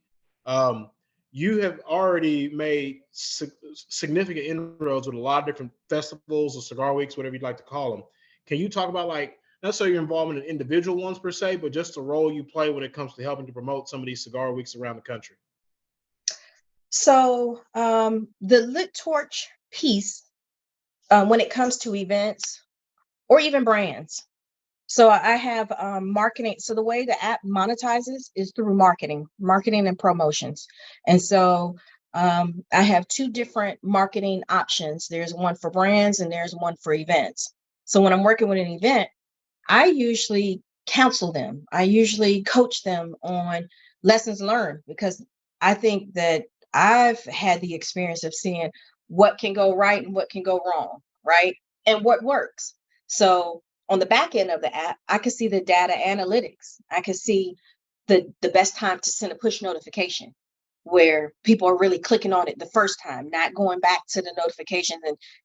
You have already made significant inroads with a lot of different festivals or cigar weeks, whatever you'd like to call them. Can you talk about, like, not necessarily your involvement in individual ones per se, but just the role you play when it comes to helping to promote some of these cigar weeks around the country? So the Lit Torch piece, when it comes to events or even brands, So I have marketing. So the way the app monetizes is through marketing and promotions. And so I have two different marketing options. There's one for brands and there's one for events. So when I'm working with an event, I usually counsel them. I usually coach them on lessons learned, because I think that I've had the experience of seeing what can go right and what can go wrong, right? And what works. So on the back end of the app, I can see the data analytics. I can see the best time to send a push notification where people are really clicking on it the first time, not going back to the notifications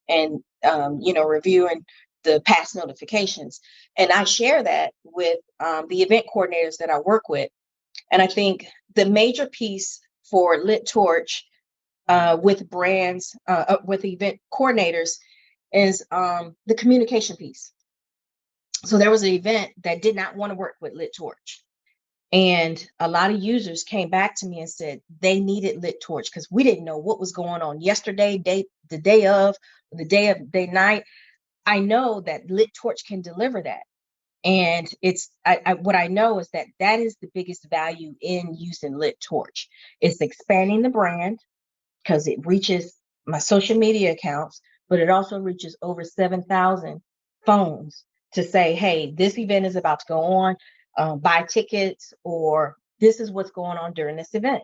and reviewing the past notifications. And I share that with the event coordinators that I work with. And I think the major piece for Lit Torch with brands, with event coordinators, is the communication piece. So there was an event that did not want to work with Lit Torch. And a lot of users came back to me and said they needed Lit Torch because we didn't know what was going on yesterday, the day night. I know that Lit Torch can deliver that. And it's what I know is that is the biggest value in using Lit Torch. It's expanding the brand because it reaches my social media accounts, but it also reaches over 7,000 phones to say, hey, this event is about to go on, buy tickets, or this is what's going on during this event.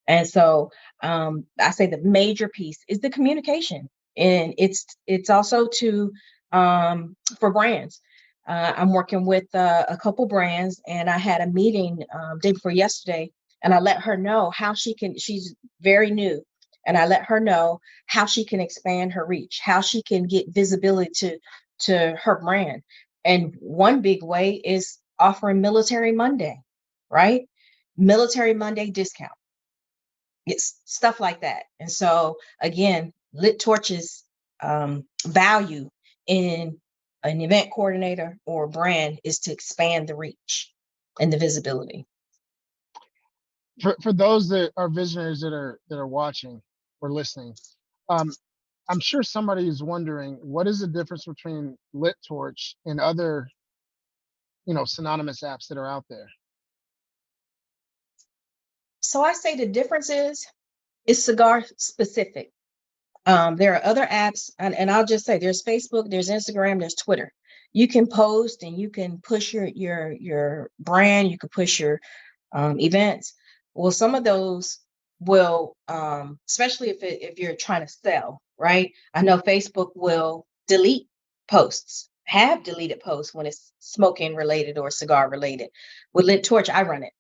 And so I say the major piece is the communication. And it's also for brands. I'm working with a couple brands, and I had a meeting day before yesterday, and I let her know how she's very new, and I let her know how she can expand her reach, how she can get visibility to her brand. And one big way is offering Military Monday, right? Military Monday discount. It's stuff like that. And so again, Lit Torch's value in an event coordinator or brand is to expand the reach and the visibility. For those that are visionaries that are watching or listening, I'm sure somebody is wondering, what is the difference between Lit Torch and other, synonymous apps that are out there? So I say the difference is cigar specific. There are other apps, and I'll just say there's Facebook, there's Instagram, there's Twitter. You can post and you can push your brand, you can push your events. Well, some of those will, especially if you're trying to sell, right? I know Facebook will delete posts, have deleted posts when it's smoking related or cigar related. With Lit Torch, I run it.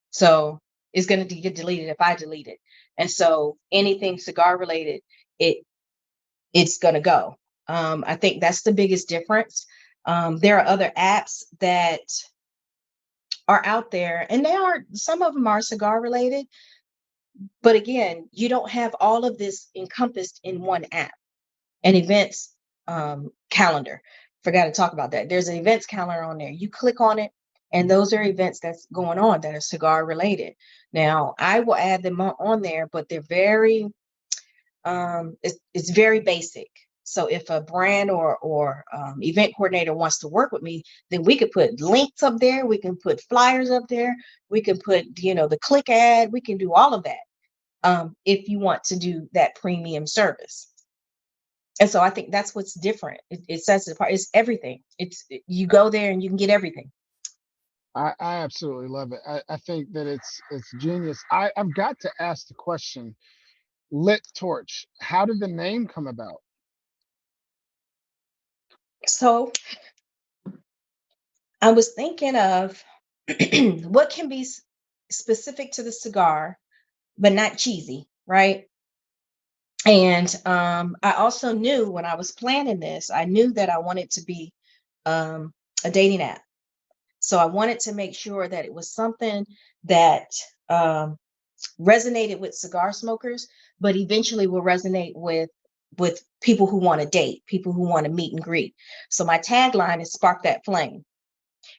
So it's going to get deleted if I delete it. And so anything cigar related, it's going to go. I think that's the biggest difference. There are other apps that are out there, and some of them are cigar related, but again, you don't have all of this encompassed in one app. An events calendar. Forgot to talk about that. There's an events calendar on there. You click on it, and those are events that's going on that are cigar related. Now, I will add them on there, but they're very it's very basic. So if a brand or event coordinator wants to work with me, then we could put links up there. We can put flyers up there. We can put, the click ad. We can do all of that if you want to do that premium service. And so I think that's what's different. It sets it apart. It's everything. You go there and you can get everything. I absolutely love it. I think that it's genius. I've got to ask the question, Lit Torch, how did the name come about? So I was thinking of what can be specific to the cigar, but not cheesy, right? And I also knew when I was planning this, I knew that I wanted to be a dating app. So I wanted to make sure that it was something that resonated with cigar smokers, but eventually will resonate with people who want to date, people who want to meet and greet. So my tagline is Spark That Flame.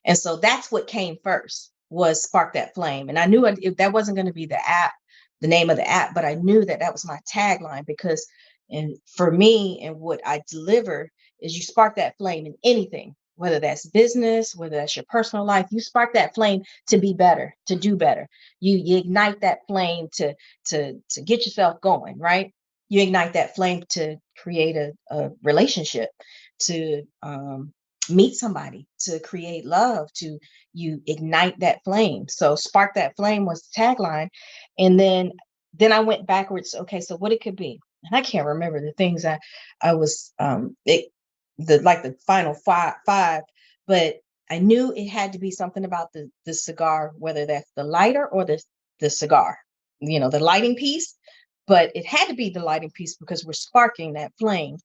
And so that's what came first, was Spark That Flame. And I knew that wasn't going to be the name of the app, but I knew that was my tagline, because for me and what I deliver is you spark that flame in anything, whether that's business, whether that's your personal life. You spark that flame to be better, to do better. You ignite that flame to get yourself going, right? You ignite that flame to create a relationship, to meet somebody, to create love, to you ignite that flame. So spark that flame was the tagline. And then I went backwards. Okay, so what it could be. And I can't remember the things I was the final five, but I knew it had to be something about the cigar, whether that's the lighter or the cigar, the lighting piece. But it had to be the lighting piece because we're sparking that flame.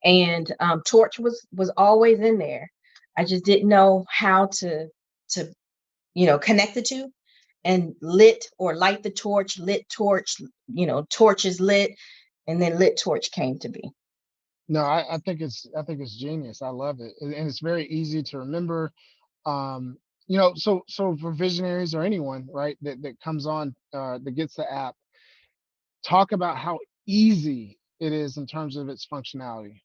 And torch was always in there. I just didn't know how to connect the two. And lit or light the torch, lit torch, torch is lit, and then lit torch came to be. No, I think it's genius. I love it, and it's very easy to remember. So for visionaries or anyone, right, that comes on, that gets the app, talk about how easy it is in terms of its functionality.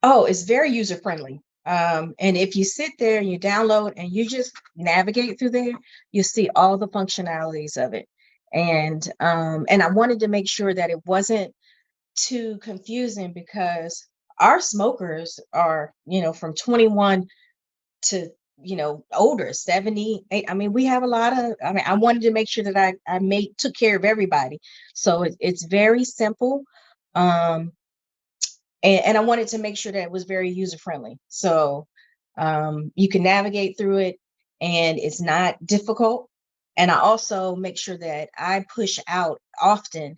Oh, it's very user friendly. And if you sit there and you download and you just navigate through there, you see all the functionalities of it. And I wanted to make sure that it wasn't too confusing because our smokers are, from 21 to, older, 78. I mean, we have a lot of, I wanted to make sure that I took care of everybody. So it's very simple. And I wanted to make sure that it was very user friendly. So you can navigate through it and it's not difficult. And I also make sure that I push out often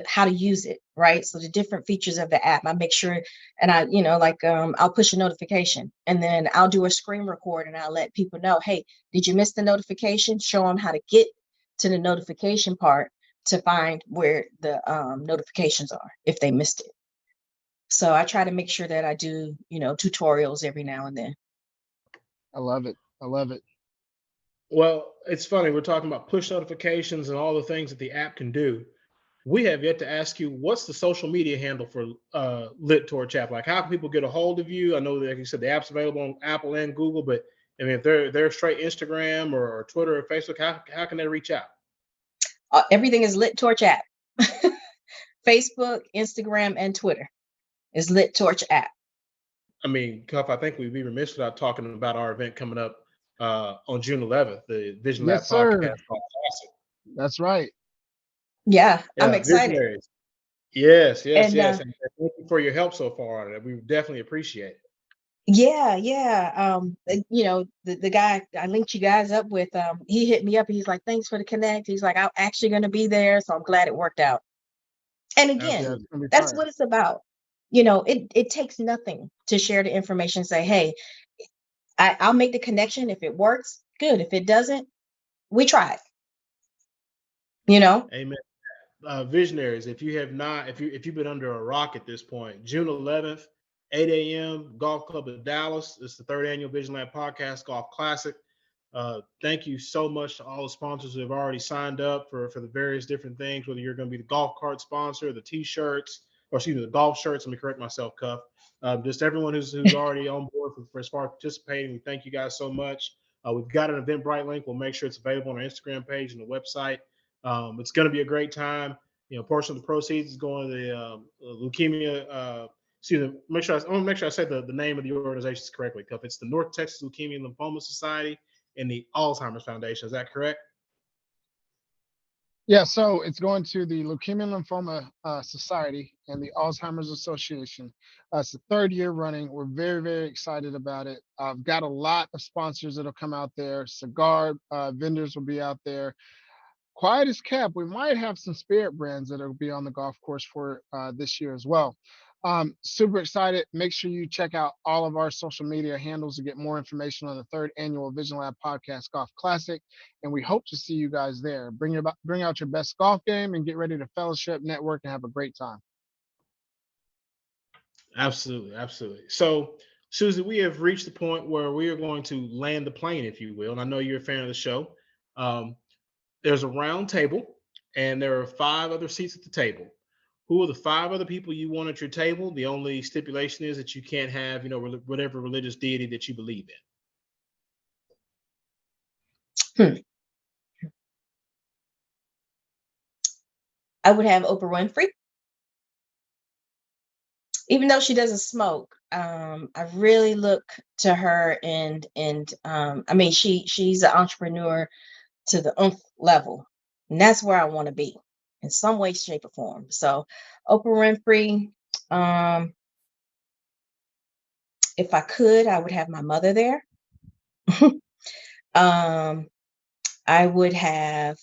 how to use it, right? So the different features of the app, I make sure, and I'll push a notification and then I'll do a screen record and I'll let people know, hey, did you miss the notification? Show them how to get to the notification part to find where the notifications are if they missed it. So I try to make sure that I do, tutorials every now and then. I love it. I love it. Well, it's funny. We're talking about push notifications and all the things that the app can do. We have yet to ask you, what's the social media handle for Lit Torch app? Like, how can people get a hold of you? I know that, like you said, the app's available on Apple and Google, but I mean, if they're straight Instagram or Twitter or Facebook, how can they reach out? Everything is Lit Torch app. Facebook, Instagram, and Twitter is Lit Torch app. I mean, Cuff, I think we'd be remiss without talking about our event coming up on June 11th, the Vision Lab Yes, sir. podcast called Classic. That's right. Yeah, I'm excited. Visionaries. Yes. And, And thank you for your help so far on it. We definitely appreciate it. Yeah. The guy I linked you guys up with, he hit me up and he's like, thanks for the connect. He's like, I'm actually going to be there. So I'm glad it worked out. And again, Absolutely. that's what it's about. It takes nothing to share the information, say, hey, I'll make the connection. If it works, good. If it doesn't, we tried. Amen. Visionaries, if you've been under a rock at this point, June 11th, 8 a.m., Golf Club of Dallas. It's the third annual Vision Lab Podcast Golf Classic. Thank you so much to all the sponsors who have already signed up for the various different things, whether you're going to be the golf cart sponsor, the T-shirts, or excuse me, the golf shirts. Let me correct myself, Cuff. Just everyone who's already on board for as far as participating. We thank you guys so much. We've got an Eventbrite link. We'll make sure it's available on our Instagram page and the website. It's going to be a great time. A portion of the proceeds is going to the leukemia. Make sure I say the name of the organizations correctly, Cuff. It's the North Texas Leukemia and Lymphoma Society and the Alzheimer's Foundation. Is that correct? Yeah, so it's going to the Leukemia and Lymphoma Society and the Alzheimer's Association. It's the third year running. We're very, very excited about it. I've got a lot of sponsors that'll come out there. Cigar vendors will be out there. Quiet as kept, we might have some spirit brands that'll be on the golf course for this year as well. Super excited. Make sure you check out all of our social media handles to get more information on the third annual Vision Lab Podcast Golf Classic. And we hope to see you guys there. Bring out your best golf game and get ready to fellowship, network, and have a great time. Absolutely. So, Susie, we have reached the point where we are going to land the plane, if you will. And I know you're a fan of the show. There's a round table, and there are 5 other seats at the table. Who are the 5 other people you want at your table? The only stipulation is that you can't have, whatever religious deity that you believe in. Hmm. I would have Oprah Winfrey, even though she doesn't smoke. I really look to her, and I mean, she's an entrepreneur to the nth level, and that's where I want to be in some way, shape, or form. So, Oprah Winfrey. If I could, I would have my mother there. um, I would have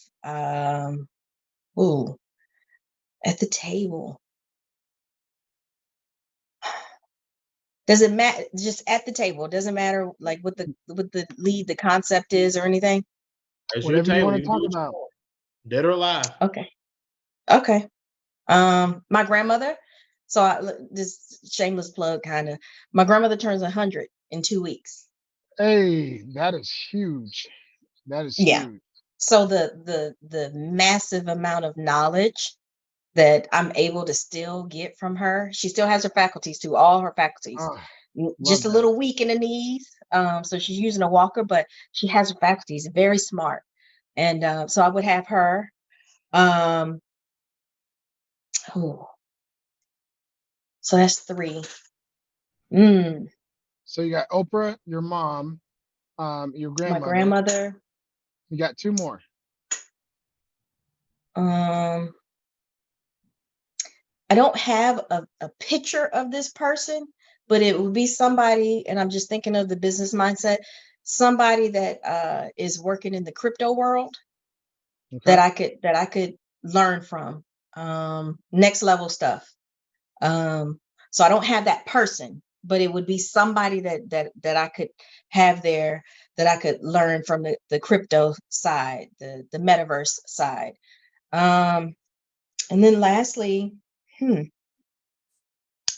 ooh, at the table. Doesn't matter, just at the table. It doesn't matter like what the concept is or anything. As your Whatever you table, want you to can do talk what you about. want. Dead or alive. Okay. Okay. My grandmother. So this shameless plug, kind of. My grandmother turns 100 in 2 weeks. Hey, that is huge. That is Yeah. huge. So the massive amount of knowledge that I'm able to still get from her. She still has her faculties too, all her faculties. Ah, Just love a that. little weak in the knees. So she's using a walker, but she has her faculties, very smart. And so I would have her. Oh, so that's 3. Mm, So you got Oprah, your mom, your my grandmother. grandmother. You got 2 more. Um, I don't have a picture of this person, but it would be somebody, and I'm just thinking of the business mindset, somebody that is working in the crypto world Okay. that I could learn from. Next level stuff. So I don't have that person, but it would be somebody that I could have there, that I could learn from the crypto side, the metaverse side. And then lastly,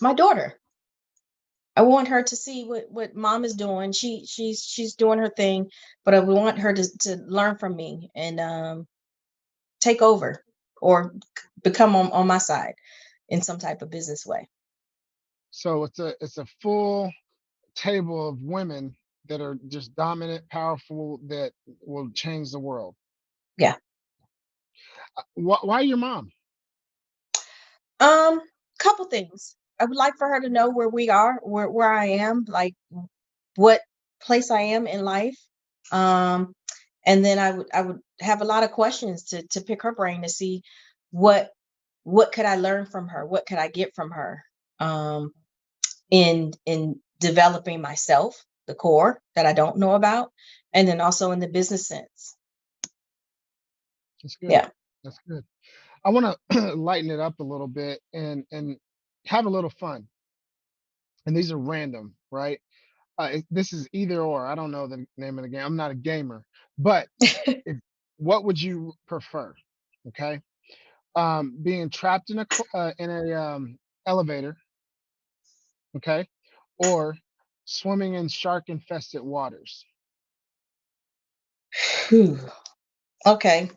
my daughter. I want her to see what mom is doing. She's doing her thing, but I want her to learn from me and take over or become on my side in some type of business way. So it's a full table of women that are just dominant, powerful, that will change the world. Yeah. Why your mom? Couple things. I would like for her to know where we are, where I am, like what place I am in life. Um, and then I would have a lot of questions to pick her brain to see what could I learn from her, what could I get from her, um, in developing myself, the core that I don't know about, and then also in the business sense. That's good. Yeah. That's good. I want to lighten it up a little bit and have a little fun. And these are random, right? This is either or. I don't know the name of the game. I'm not a gamer, but if, what would you prefer? Okay, being trapped in a elevator, okay, or swimming in shark infested waters. Whew. Okay.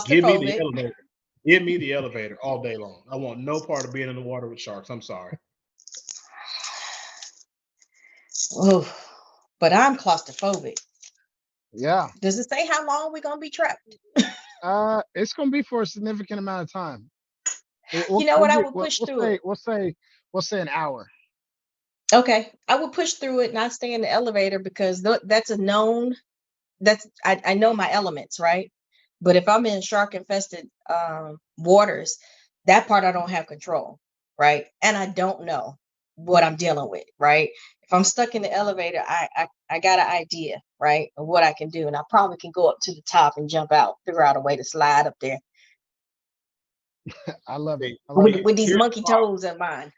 Give me the Claustrophobic. elevator. Give me the elevator all day long. I want no part of being in the water with sharks. I'm sorry. Oh, but I'm claustrophobic. Yeah, Does it say how long we're gonna be trapped? it's gonna be for a significant amount of time. You know what? I would push through it. We'll say an hour. Okay, I would push through it, not stay in the elevator because that's a known. I know my elements, right? But if I'm in shark infested waters, that part I don't have control, right? And I don't know what I'm dealing with, right? If I'm stuck in the elevator, I got an idea, right, of what I can do, and I probably can go up to the top and jump out, figure out a way to slide up there I love it. See, I love it. with these here's monkey the problem. toes of mine.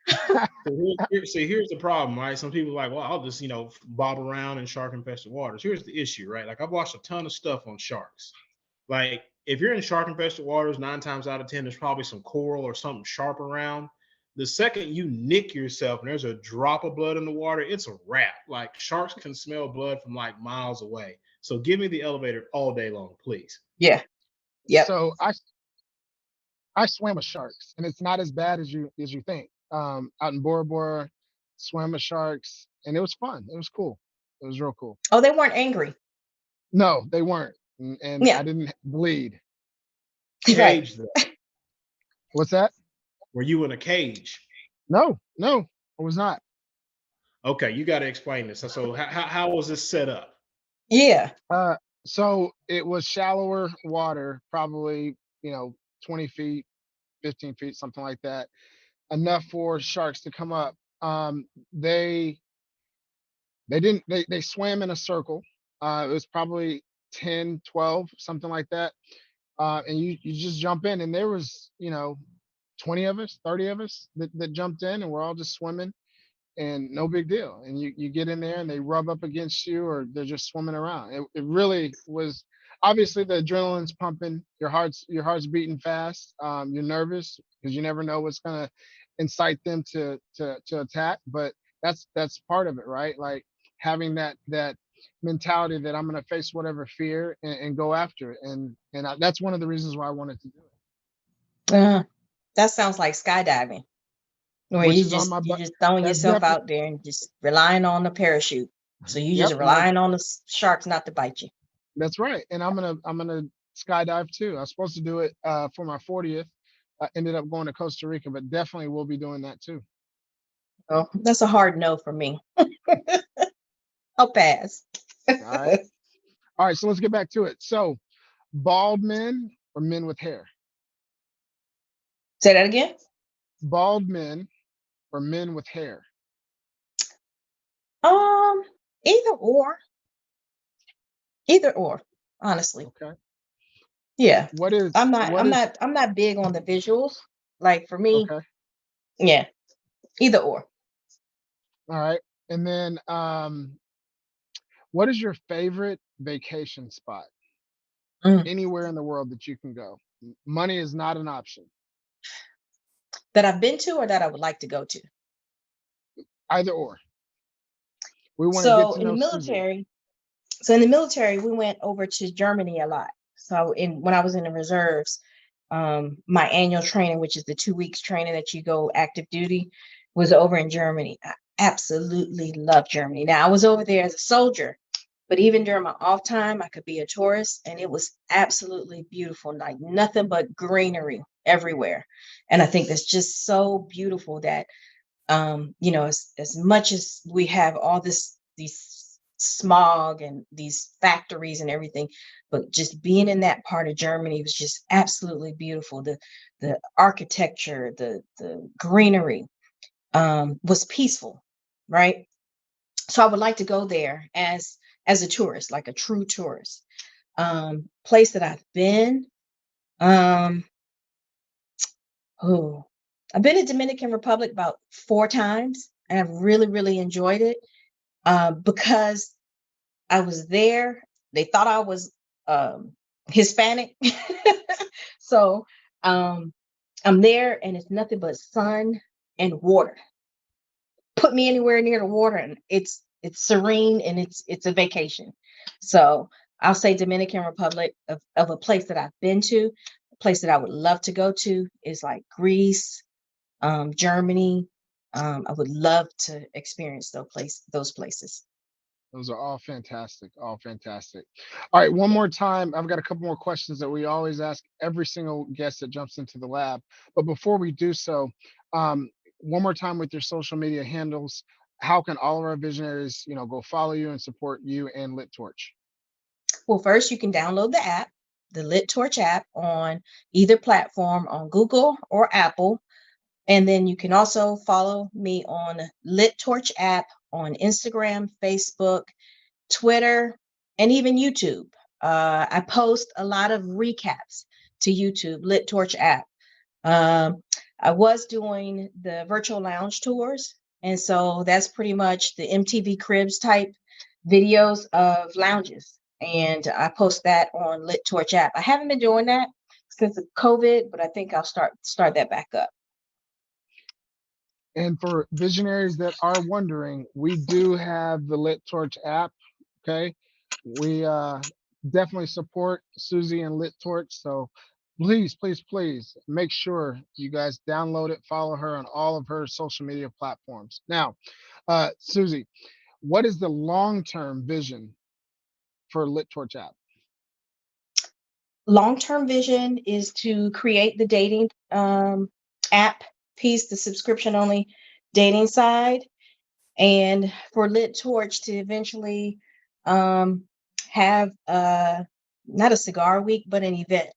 Here's the problem, right? Some people are like, well, I'll just, bob around in shark infested waters. Here's the issue, right? Like, I've watched a ton of stuff on sharks. Like, if you're in shark infested waters, 9 times out of 10, there's probably some coral or something sharp around. The second you nick yourself and there's a drop of blood in the water, it's a wrap. Like, sharks can smell blood from like miles away. So give me the elevator all day long, please. Yeah. Yep. So I swam with sharks, and it's not as bad as you think. Out in Bora Bora, swam with sharks, and it was fun. It was cool. It was real cool. Oh, they weren't angry. No, they weren't, and Yeah, I didn't bleed. right. Cage though. What's that? Were you in a cage? No, no, it was not. Okay, you got to explain this. So how was this set up? Yeah. Uh, so it was shallower water, probably 20 feet, 15 feet, something like that, enough for sharks to come up. They didn't they swam in a circle. It was probably 10, 12, something like that. And you just jump in, and there was 20 of us, 30 of us that jumped in, and we're all just swimming, and no big deal. And you get in there, and they rub up against you, or they're just swimming around. It really was. Obviously the adrenaline's pumping, your heart's beating fast. You're nervous because you never know what's gonna incite them to attack. But that's part of it, right? Like having that mentality that I'm gonna face whatever fear and go after it. And that's one of the reasons why I wanted to do it, That sounds like skydiving, where which is on my you butt. just throwing That's yourself definitely. out there and just relying on the parachute. So you just Yep, and relying on the sharks not to bite you. that's right. And I'm gonna skydive too. I was supposed to do it for my 40th. I ended up going to Costa Rica, but definitely will be doing that too. Oh, that's a hard no for me. I'll pass. All right. All right. So let's get back to it. So, bald men or men with hair? Say that again. Bald men or men with hair? Um, either or. Either or, honestly. Okay. Yeah. What is I'm not what I'm is not I'm not big on the visuals. Like for me, okay? yeah, either or. All right. And then what is your favorite vacation spot Mm. anywhere in the world that you can go? Money is not an option. That I've been to or that I would like to go to. Either or. We want to get So to in the know Susie. military, so in the military, we went over to Germany a lot. So when I was in the reserves, my annual training, which is the 2 weeks training that you go active duty, was over in Germany. I absolutely love Germany. Now I was over there as a soldier, but even during my off time, I could be a tourist, and it was absolutely beautiful, like nothing but greenery everywhere. And I think that's just so beautiful that as much as we have all these smog and these factories and everything, but just being in that part of Germany was just absolutely beautiful. The architecture, the greenery was peaceful, right? So I would like to go there as a tourist, like a true tourist. Place that I've been, um, oh, I've been to Dominican Republic about 4 times, and I've really, really enjoyed it because I was there. They thought I was Hispanic, so um, I'm there, and it's nothing but sun and water. Put me anywhere near the water, and it's serene, and it's a vacation. So I'll say Dominican Republic of a place that I've been to. A place that I would love to go to is like Greece, Germany. I would love to experience those places. Those are all fantastic. All fantastic. All right, one more time. I've got a couple more questions that we always ask every single guest that jumps into the lab. But before we do so, um, one more time with your social media handles. How can all of our visionaries, go follow you and support you and Lit Torch? Well, first you can download the app, the Lit Torch app, on either platform on Google or Apple. And then you can also follow me on Lit Torch app on Instagram, Facebook, Twitter, and even YouTube. I post a lot of recaps to YouTube, Lit Torch app. I was doing the virtual lounge tours. And so that's pretty much the MTV Cribs type videos of lounges. And I post that on Lit Torch app. I haven't been doing that since the COVID, but I think I'll start that back up. And for visionaries that are wondering, we do have the Lit Torch app. Okay. We definitely support Susie and Lit Torch. So please make sure you guys download it, follow her on all of her social media platforms. Now, Susie, what is the long-term vision for Lit Torch app? Long-term vision is to create the dating app piece, the subscription only dating side, and for Lit Torch to eventually have not a cigar week, but an event.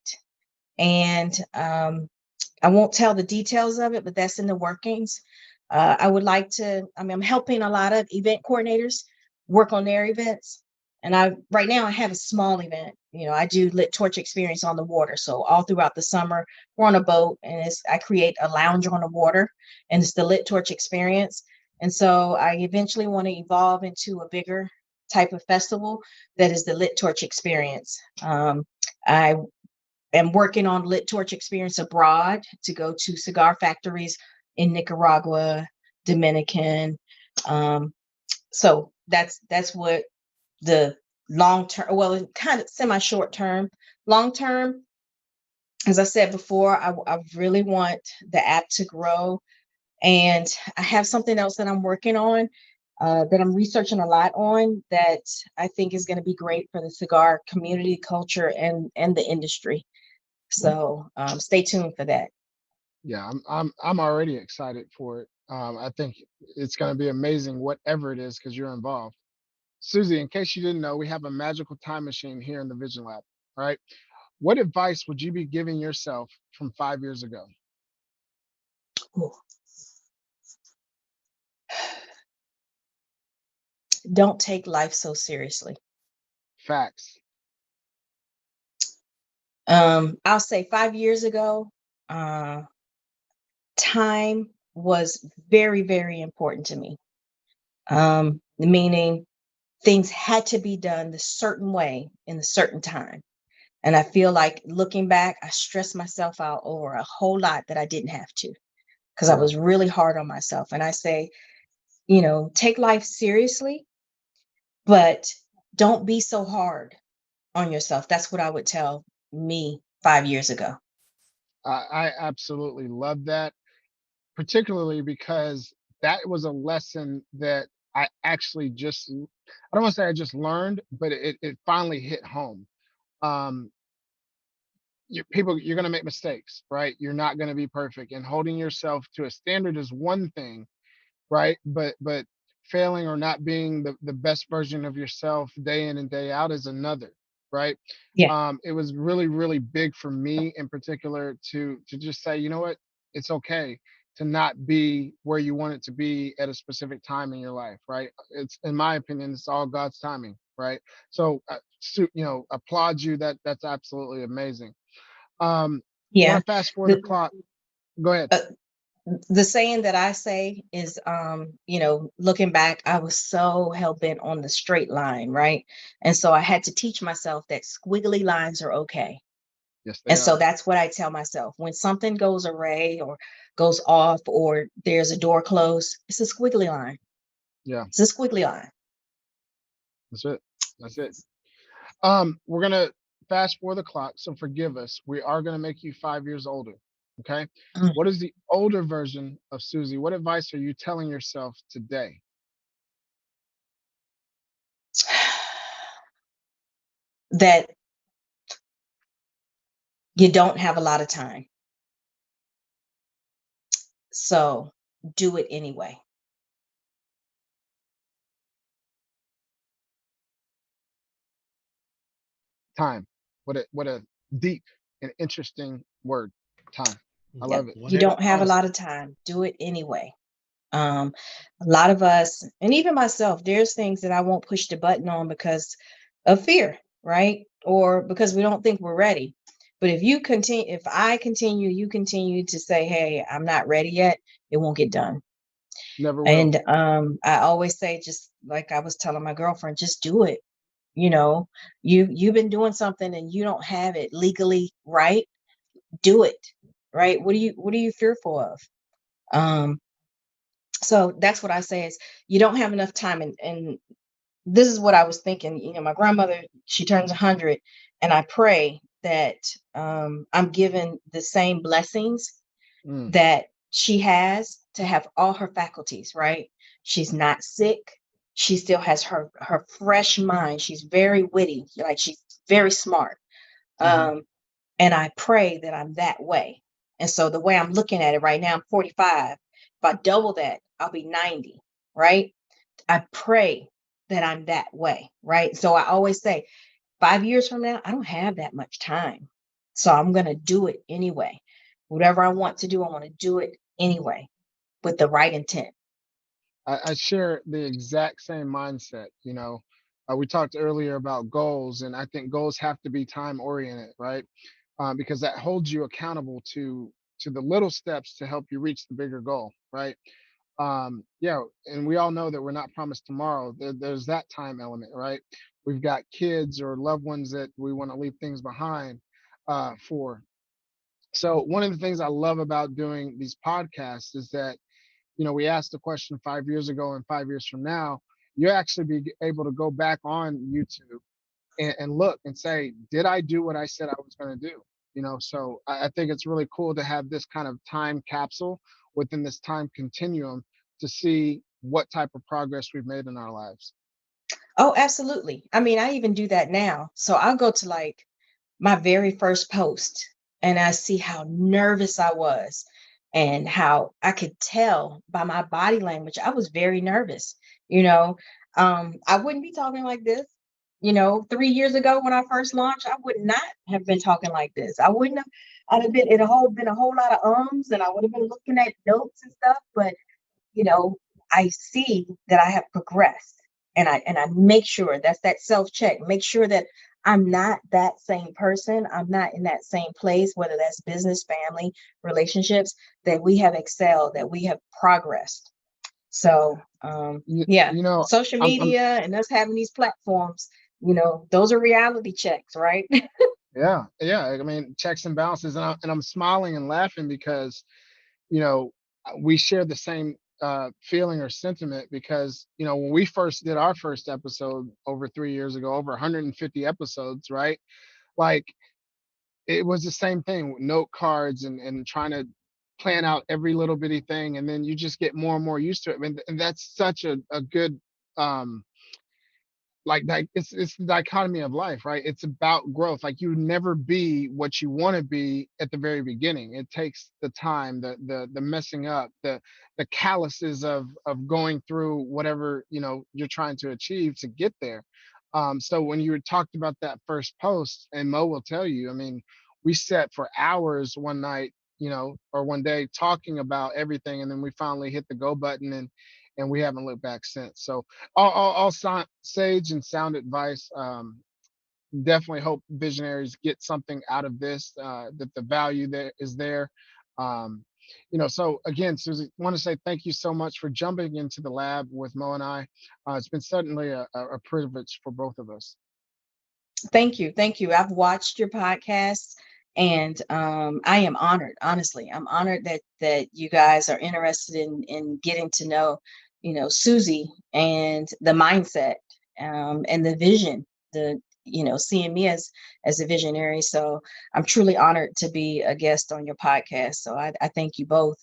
And I won't tell the details of it, but that's in the workings. I would like to, I'm helping a lot of event coordinators work on their events. And right now I have a small event. I do Lit Torch experience on the water. So all throughout the summer, we're on a boat and I create a lounge on the water, and it's the Lit Torch experience. And so I eventually want to evolve into a bigger type of festival that is the Lit Torch experience. I am working on Lit Torch experience abroad to go to cigar factories in Nicaragua, Dominican. So that's what the long term, well, kind of semi-short term. Long term, as I said before, I really want the app to grow. And I have something else that I'm working on, that I'm researching a lot on, that I think is going to be great for the cigar community, culture, and the industry. So stay tuned for that. Yeah, I'm already excited for it. I think it's going to be amazing, whatever it is, because you're involved. Susie, in case you didn't know, we have a magical time machine here in the Vision Lab. All right. What advice would you be giving yourself from 5 years ago? Ooh. Don't take life so seriously. Facts. I'll say 5 years ago, time was very, very important to me. Meaning things had to be done the certain way in a certain time. And I feel like looking back, I stressed myself out over a whole lot that I didn't have to, because I was really hard on myself. And I say, take life seriously, but don't be so hard on yourself. That's what I would tell me 5 years ago. I absolutely love that, particularly because that was a lesson that I actually I don't want to say I just learned, but it finally hit home. Um, you're going to make mistakes, right? You're not going to be perfect, and holding yourself to a standard is one thing, right? But failing or not being the best version of yourself day in and day out is another, right? Yeah. It was really, really big for me in particular to just say, you know what, it's okay to not be where you want it to be at a specific time in your life, right? It's, in my opinion, it's all God's timing, right? So applaud you. That's absolutely amazing. Want Yeah. to fast forward the clock. Go ahead. The saying that I say is, looking back, I was so hell-bent on the straight line, right? And so I had to teach myself that squiggly lines are okay. Yes, they And so are. that's what I tell myself. When something goes awry or goes off, or there's a door closed, it's a squiggly line. Yeah, It's a squiggly line. that's it. That's it. We're gonna fast forward the clock, so forgive us. We are gonna make you 5 years older. Okay. Mm. What is the older version of Susie? What advice are you telling yourself today? That you don't have a lot of time. So do it anyway. Time. What a deep and interesting word. Time. I Yep. love it. You don't have a lot of time. Do it anyway. A lot of us, and even myself, there's things that I won't push the button on because of fear, right? Or because we don't think we're ready. But if I continue, you continue to say, hey, I'm not ready yet, it won't get done. Never will. And I always say, just like I was telling my girlfriend, just do it. You've been doing something and you don't have it legally right. Do it. Right. What are you fearful of? So that's what I say is you don't have enough time. And this is what I was thinking. My grandmother, she turns 100, and I pray that I'm given the same blessings Mm. that she has, to have all her faculties, right? She's not sick. She still has her fresh mind. She's very witty, like she's very smart. Mhm. And I pray that I'm that way. And so the way I'm looking at it right now, I'm 45. If I double that, I'll be 90, right? I pray that I'm that way, right? So I always say, 5 years from now, I don't have that much time. So I'm going to do it anyway. Whatever I want to do, I want to do it anyway with the right intent. I share the exact same mindset. We talked earlier about goals, and I think goals have to be time oriented, right? Because that holds you accountable to the little steps to help you reach the bigger goal, right? Yeah, and we all know that we're not promised tomorrow. There's that time element, right? We've got kids or loved ones that we want to leave things behind for. So one of the things I love about doing these podcasts is that, we asked the question 5 years ago, and 5 years from now, you actually be able to go back on YouTube and look and say, did I do what I said I was going to do? So I think it's really cool to have this kind of time capsule within this time continuum to see what type of progress we've made in our lives. Oh, absolutely. I mean, I even do that now. So I'll go to like my very first post and I see how nervous I was and how I could tell by my body language. I was very nervous. I wouldn't be talking like this. 3 years ago when I first launched, I would not have been talking like this. I wouldn't have, I'd have been, been a whole lot of ums, and I would have been looking at notes and stuff. But, I see that I have progressed, and I make sure that's that self-check, make sure that I'm not that same person. I'm not in that same place, whether that's business, family, relationships, that we have excelled, that we have progressed. So, You, yeah, you know, social I'm media and us having these platforms, those are reality checks, right? yeah, yeah. I mean, checks and balances, and I'm smiling and laughing because you know, we share the same feeling or sentiment because, when we first did our first episode over 3 years ago, over 150 episodes, right? Like it was the same thing with note cards and trying to plan out every little bitty thing. And then you just get more and more used to it. I mean, and that's such a good, um, like it's the dichotomy of life, right? It's about growth. Like you never be what you want to be at the very beginning. It takes the time, the messing up, the calluses of going through whatever you're trying to achieve to get there. So when you talked about that first post, and Mo will tell you, I mean, we sat for hours one night, or one day talking about everything, and then we finally hit the go button, and we haven't looked back since. So all sage and sound advice. Definitely hope visionaries get something out of this. That the value there is there. So again, Susie, want to say thank you so much for jumping into the lab with Mo and I. It's been certainly a privilege for both of us. Thank you. Thank you. I've watched your podcasts, and I am honored. Honestly, I'm honored that you guys are interested in getting to know, Susie, and the mindset, and the vision, seeing me as a visionary. So I'm truly honored to be a guest on your podcast. So I thank you both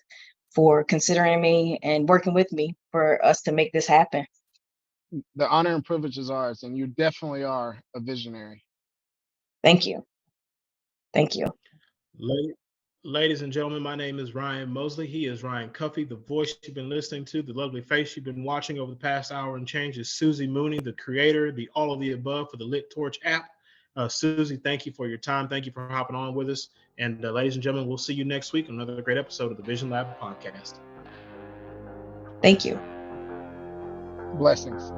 for considering me and working with me for us to make this happen. The honor and privilege is ours, and you definitely are a visionary. Thank you. Thank you. La- Ladies and gentlemen, my name is Ryan Mosley. He is Ryan Cuffey. The voice you've been listening to, the lovely face you've been watching over the past hour and change is Susie Mooney, the creator, the all of the above for the Lit Torch app. Susie, thank you for your time. Thank you for hopping on with us. And ladies and gentlemen, we'll see you next week on another great episode of the Vision Lab podcast. Thank you. Blessings.